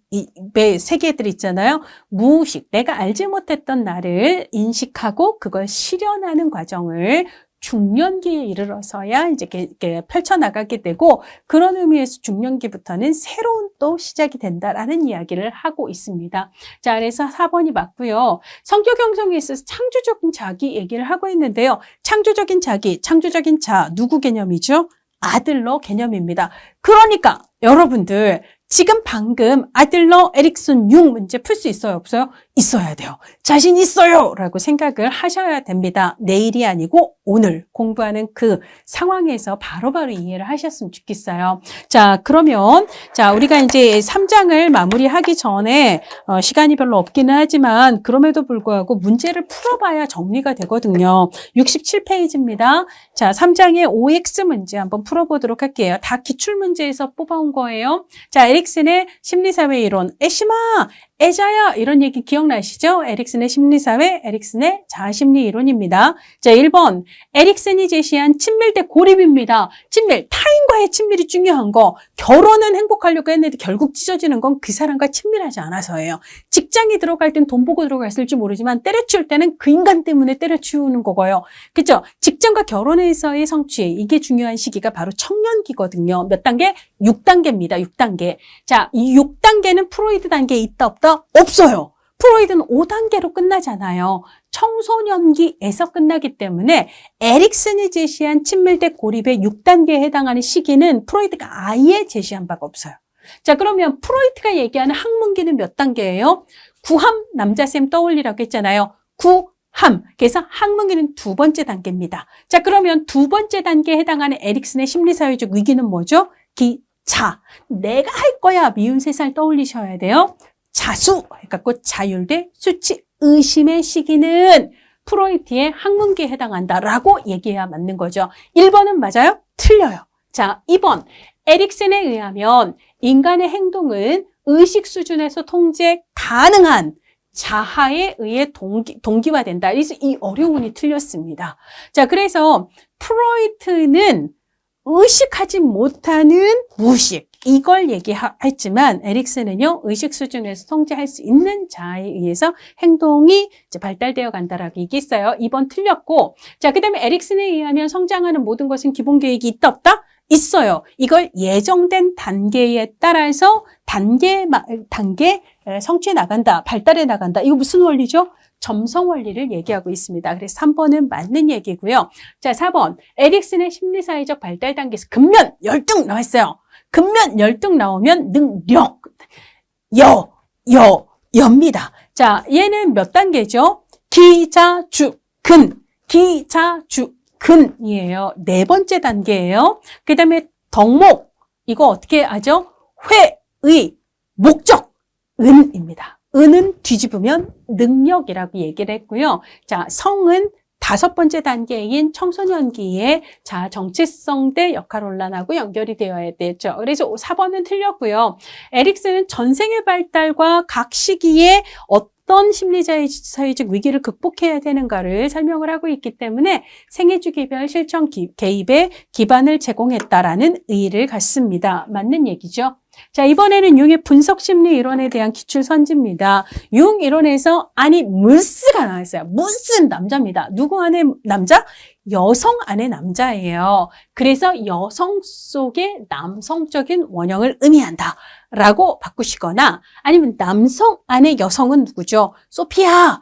세계들 있잖아요. 무의식, 내가 알지 못했던 나를 인식하고 그걸 실현하는 과정을 중년기에 이르러서야 이제 이렇게 펼쳐나가게 되고 그런 의미에서 중년기부터는 새로운 또 시작이 된다라는 이야기를 하고 있습니다. 자, 그래서 4번이 맞고요. 성격 형성에 있어서 창조적인 자기 얘기를 하고 있는데요. 창조적인 자기, 창조적인 자 누구 개념이죠? 아들러 개념입니다. 그러니까 여러분들 지금 방금 아들러, 에릭슨, 융 문제 풀 수 있어요? 없어요? 있어야 돼요. 자신 있어요! 라고 생각을 하셔야 됩니다. 내일이 아니고 오늘 공부하는 그 상황에서 바로바로 이해를 하셨으면 좋겠어요. 자, 그러면 우리가 이제 3장을 마무리하기 전에 시간이 별로 없기는 하지만 그럼에도 불구하고 문제를 풀어봐야 정리가 되거든요. 67페이지입니다. 자, 3장의 OX 문제 한번 풀어보도록 할게요. 다 기출문제에서 뽑아온 거예요. 자, 에릭슨의 심리사회 이론. 에시마, 에자야 이런 얘기 기억나시죠? 에릭슨의 심리사회, 에릭슨의 자아심리 이론입니다. 자, 1번 에릭슨이 제시한 친밀 대 고립입니다. 친밀, 타인과의 친밀이 중요한 거. 결혼은 행복하려고 했는데 결국 찢어지는 건 그 사람과 친밀하지 않아서예요. 직장에 들어갈 땐 돈 보고 들어갔을지 모르지만 때려치울 때는 그 인간 때문에 때려치우는 거고요. 그렇죠? 직장과 결혼에서의 성취, 이게 중요한 시기가 바로 청년기거든요. 몇 단계? 6단계입니다. 6단계. 자, 이 6단계는 프로이드 단계에 있다 없다? 없어요. 프로이드는 5단계로 끝나잖아요. 청소년기에서 끝나기 때문에 에릭슨이 제시한 친밀 대 고립의 6단계에 해당하는 시기는 프로이드가 아예 제시한 바가 없어요. 자, 그러면 프로이트가 얘기하는 학문기는 몇 단계예요? 구함, 남자쌤 떠올리라고 했잖아요. 구함. 그래서 학문기는 2번째 단계입니다. 자, 그러면 2번째 단계에 해당하는 에릭슨의 심리사회적 위기는 뭐죠? 자, 내가 할 거야. 미운 세상 떠올리셔야 돼요. 자수 해갖고 자율 대 수치 의심의 시기는 프로이트의 학문기에 해당한다라고 얘기해야 맞는 거죠. 1번은 맞아요? 틀려요. 자, 2번 에릭슨에 의하면 인간의 행동은 의식 수준에서 통제 가능한 자하에 의해 동기화된다. 그래서 이 어려운이 틀렸습니다. 자, 그래서 프로이트는 의식하지 못하는 무의식, 이걸 얘기했지만 에릭슨은요, 의식 수준에서 통제할 수 있는 자아에 의해서 행동이 이제 발달되어 간다라고 얘기했어요. 2번 틀렸고, 자, 그 다음에 에릭슨에 의하면 성장하는 모든 것은 기본 계획이 있다 없다? 있어요. 이걸 예정된 단계에 따라서 단계 성취해 나간다, 발달해 나간다. 이거 무슨 원리죠? 점성 원리를 얘기하고 있습니다. 그래서 3번은 맞는 얘기고요. 자, 4번. 에릭슨의 심리사회적 발달 단계에서 근면 열등 나왔어요. 근면 열등 나오면 능력, 여입니다. 자, 얘는 몇 단계죠? 기자주근이에요. 네 번째 단계예요. 그 다음에 덕목, 이거 어떻게 하죠? 회의, 목적, 은입니다. 은은 뒤집으면 능력이라고 얘기를 했고요. 자, 성은 5번째 단계인 청소년기에 자, 정체성대 역할 혼란하고 연결이 되어야 되죠. 그래서 4번은 틀렸고요. 에릭슨은 전생의 발달과 각 시기에 어떤 심리사회적 위기를 극복해야 되는가를 설명을 하고 있기 때문에 생애주기별 실천 개입에 기반을 제공했다라는 의의를 갖습니다. 맞는 얘기죠. 자, 이번에는 융의 분석심리 이론에 대한 기출 선지입니다. 융 이론에서 아니 무스가 나왔어요. 무스는 남자입니다. 누구 안에 남자? 여성 안에 남자예요. 그래서 여성 속에 남성적인 원형을 의미한다 라고 바꾸시거나, 아니면 남성 안에 여성은 누구죠? 소피아,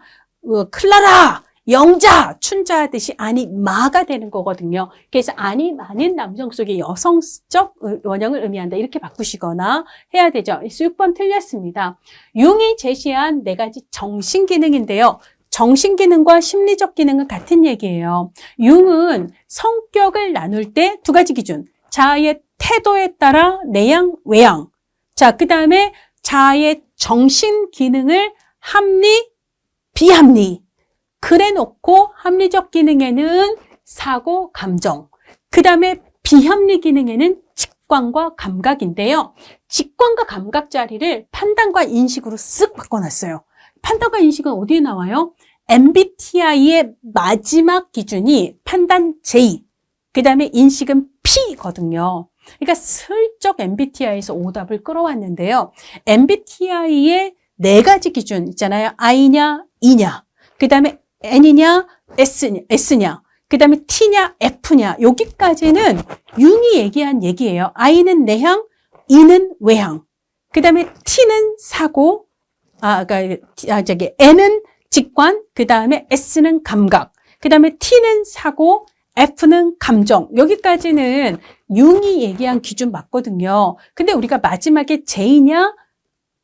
클라라, 영자, 춘자 하듯이 아니 마가 되는 거거든요. 그래서 아니 마는 남성 속의 여성적 원형을 의미한다. 이렇게 바꾸시거나 해야 되죠. 6번 틀렸습니다. 융이 제시한 4가지 정신기능인데요. 정신기능과 심리적 기능은 같은 얘기예요. 융은 성격을 나눌 때 2가지 기준. 자아의 태도에 따라 내향, 외향. 자, 그 다음에 자아의 정신기능을 합리, 비합리. 그래 놓고 합리적 기능에는 사고, 감정. 그 다음에 비합리 기능에는 직관과 감각인데요. 직관과 감각 자리를 판단과 인식으로 쓱 바꿔놨어요. 판단과 인식은 어디에 나와요? MBTI의 마지막 기준이 판단 J, 그 다음에 인식은 P거든요. 그러니까 슬쩍 MBTI에서 오답을 끌어왔는데요. MBTI의 4가지 기준 있잖아요. I냐, E냐, 그 다음에 N이냐, S냐, 그 다음에 T냐, F냐. 여기까지는 융이 얘기한 얘기예요. I는 내향, E는 외향. 그 다음에 T는 사고, N은 직관, 그 다음에 S는 감각, 그 다음에 T는 사고, F는 감정. 여기까지는 융이 얘기한 기준 맞거든요. 근데 우리가 마지막에 J냐,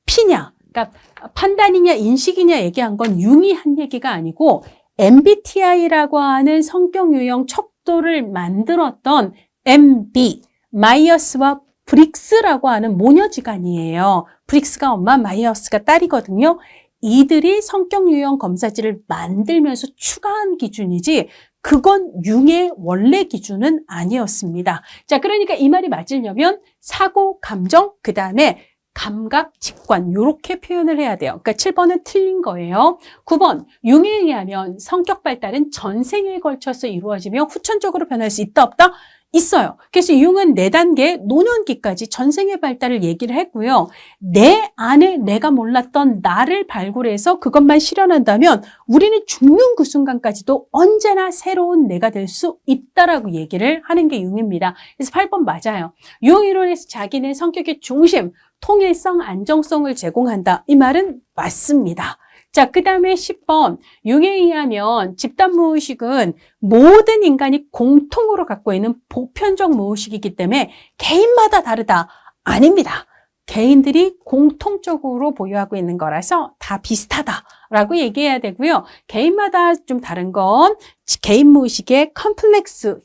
P냐, 그러니까 판단이냐 인식이냐 얘기한 건 융이 한 얘기가 아니고 MBTI라고 하는 성격 유형 척도를 만들었던 MB, 마이어스와 브릭스라고 하는 모녀지간이에요. 브릭스가 엄마, 마이어스가 딸이거든요. 이들이 성격 유형 검사지를 만들면서 추가한 기준이지 그건 융의 원래 기준은 아니었습니다. 자, 그러니까 이 말이 맞으려면 사고, 감정, 그 다음에 감각, 직관 이렇게 표현을 해야 돼요. 그러니까 7번은 틀린 거예요. 9번, 융에 의하면 성격 발달은 전생에 걸쳐서 이루어지며 후천적으로 변할 수 있다 없다? 있어요. 그래서 융은 4단계 노년기까지 전생의 발달을 얘기를 했고요. 내 안에 내가 몰랐던 나를 발굴해서 그것만 실현한다면 우리는 죽는 그 순간까지도 언제나 새로운 내가 될 수 있다라고 얘기를 하는 게 융입니다. 그래서 8번 맞아요. 융 이론에서 자기는 성격의 중심, 통일성, 안정성을 제공한다. 이 말은 맞습니다. 자, 그 다음에 10번. 융에 의하면 집단 무의식은 모든 인간이 공통으로 갖고 있는 보편적 무의식이기 때문에 개인마다 다르다. 아닙니다. 개인들이 공통적으로 보유하고 있는 거라서 다 비슷하다라고 얘기해야 되고요. 개인마다 좀 다른 건 개인 무의식의 컴플렉스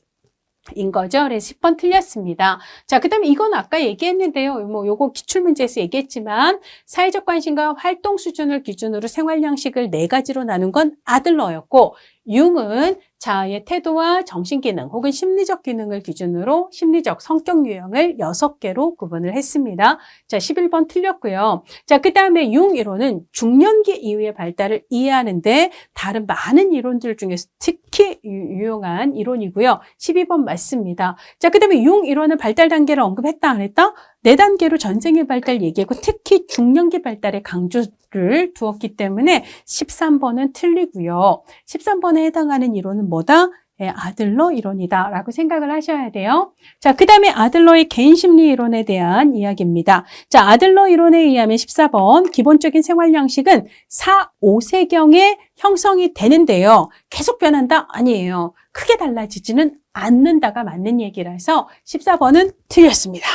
인 거죠. 그래서 10번 틀렸습니다. 자, 그 다음에 이건 아까 얘기했는데요. 요거 기출문제에서 얘기했지만 사회적 관심과 활동 수준을 기준으로 생활 양식을 4가지로 나눈 건 아들러였고 융은 자아의 태도와 정신기능 혹은 심리적 기능을 기준으로 심리적 성격 유형을 6개로 구분을 했습니다. 자, 11번 틀렸고요. 자, 그 다음에 융 이론은 중년기 이후의 발달을 이해하는데 다른 많은 이론들 중에서 특히 유용한 이론이고요. 12번 맞습니다. 자, 그 다음에 융 이론은 발달 단계를 언급했다 안 했다? 4단계로 전생의 발달 얘기하고 특히 중년기 발달에 강조를 두었기 때문에 13번은 틀리고요. 13번에 해당하는 이론은 뭐다? 네, 아들러 이론이다 라고 생각을 하셔야 돼요. 자, 그 다음에 아들러의 개인심리 이론에 대한 이야기입니다. 자, 아들러 이론에 의하면 14번 기본적인 생활 양식은 4, 5세경에 형성이 되는데요. 계속 변한다? 아니에요. 크게 달라지지는 않는다가 맞는 얘기라서 14번은 틀렸습니다.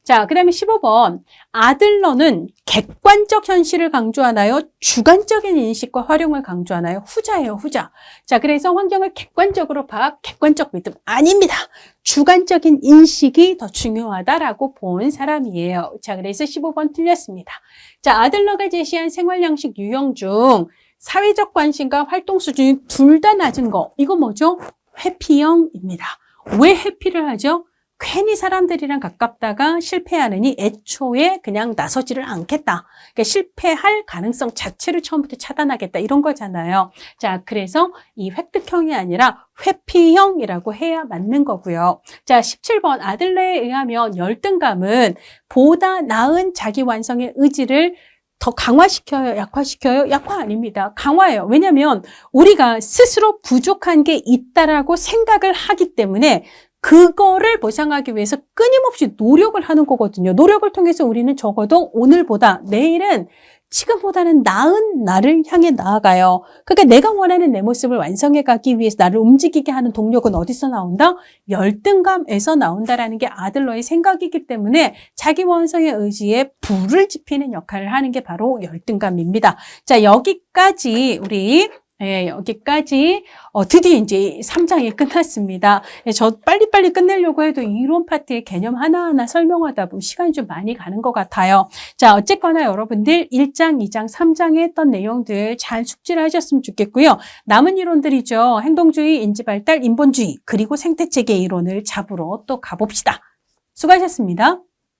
자, 그 다음에 15번. 아들러는 객관적 현실을 강조하나요? 주관적인 인식과 활용을 강조하나요? 후자예요, 후자. 자, 그래서 환경을 객관적으로 객관적 믿음. 아닙니다. 주관적인 인식이 더 중요하다라고 본 사람이에요. 자, 그래서 15번 틀렸습니다. 자, 아들러가 제시한 생활 양식 유형 중 사회적 관심과 활동 수준이 둘 다 낮은 거. 이거 뭐죠? 회피형입니다. 왜 회피를 하죠? 괜히 사람들이랑 가깝다가 실패하느니 애초에 그냥 나서지를 않겠다. 그러니까 실패할 가능성 자체를 처음부터 차단하겠다. 이런 거잖아요. 자, 그래서 이 획득형이 아니라 회피형이라고 해야 맞는 거고요. 자, 17번 아들러에 의하면 열등감은 보다 나은 자기 완성의 의지를 더 강화시켜요? 약화시켜요? 약화 아닙니다. 강화예요. 왜냐하면 우리가 스스로 부족한 게 있다라고 생각을 하기 때문에 그거를 보상하기 위해서 끊임없이 노력을 하는 거거든요. 노력을 통해서 우리는 적어도 오늘보다 내일은 지금보다는 나은 나를 향해 나아가요. 그러니까 내가 원하는 내 모습을 완성해 가기 위해서 나를 움직이게 하는 동력은 어디서 나온다? 열등감에서 나온다라는 게 아들러의 생각이기 때문에 자기 완성의 의지에 불을 지피는 역할을 하는 게 바로 열등감입니다. 자, 여기까지 우리 여기까지 드디어 이제 3장이 끝났습니다. 저 빨리빨리 끝내려고 해도 이론 파트의 개념 하나하나 설명하다 보면 시간이 좀 많이 가는 것 같아요. 자, 어쨌거나 여러분들 1장, 2장, 3장에 했던 내용들 잘 숙지를 하셨으면 좋겠고요. 남은 이론들이죠. 행동주의, 인지발달, 인본주의, 그리고 생태체계 이론을 잡으러 또 가봅시다. 수고하셨습니다.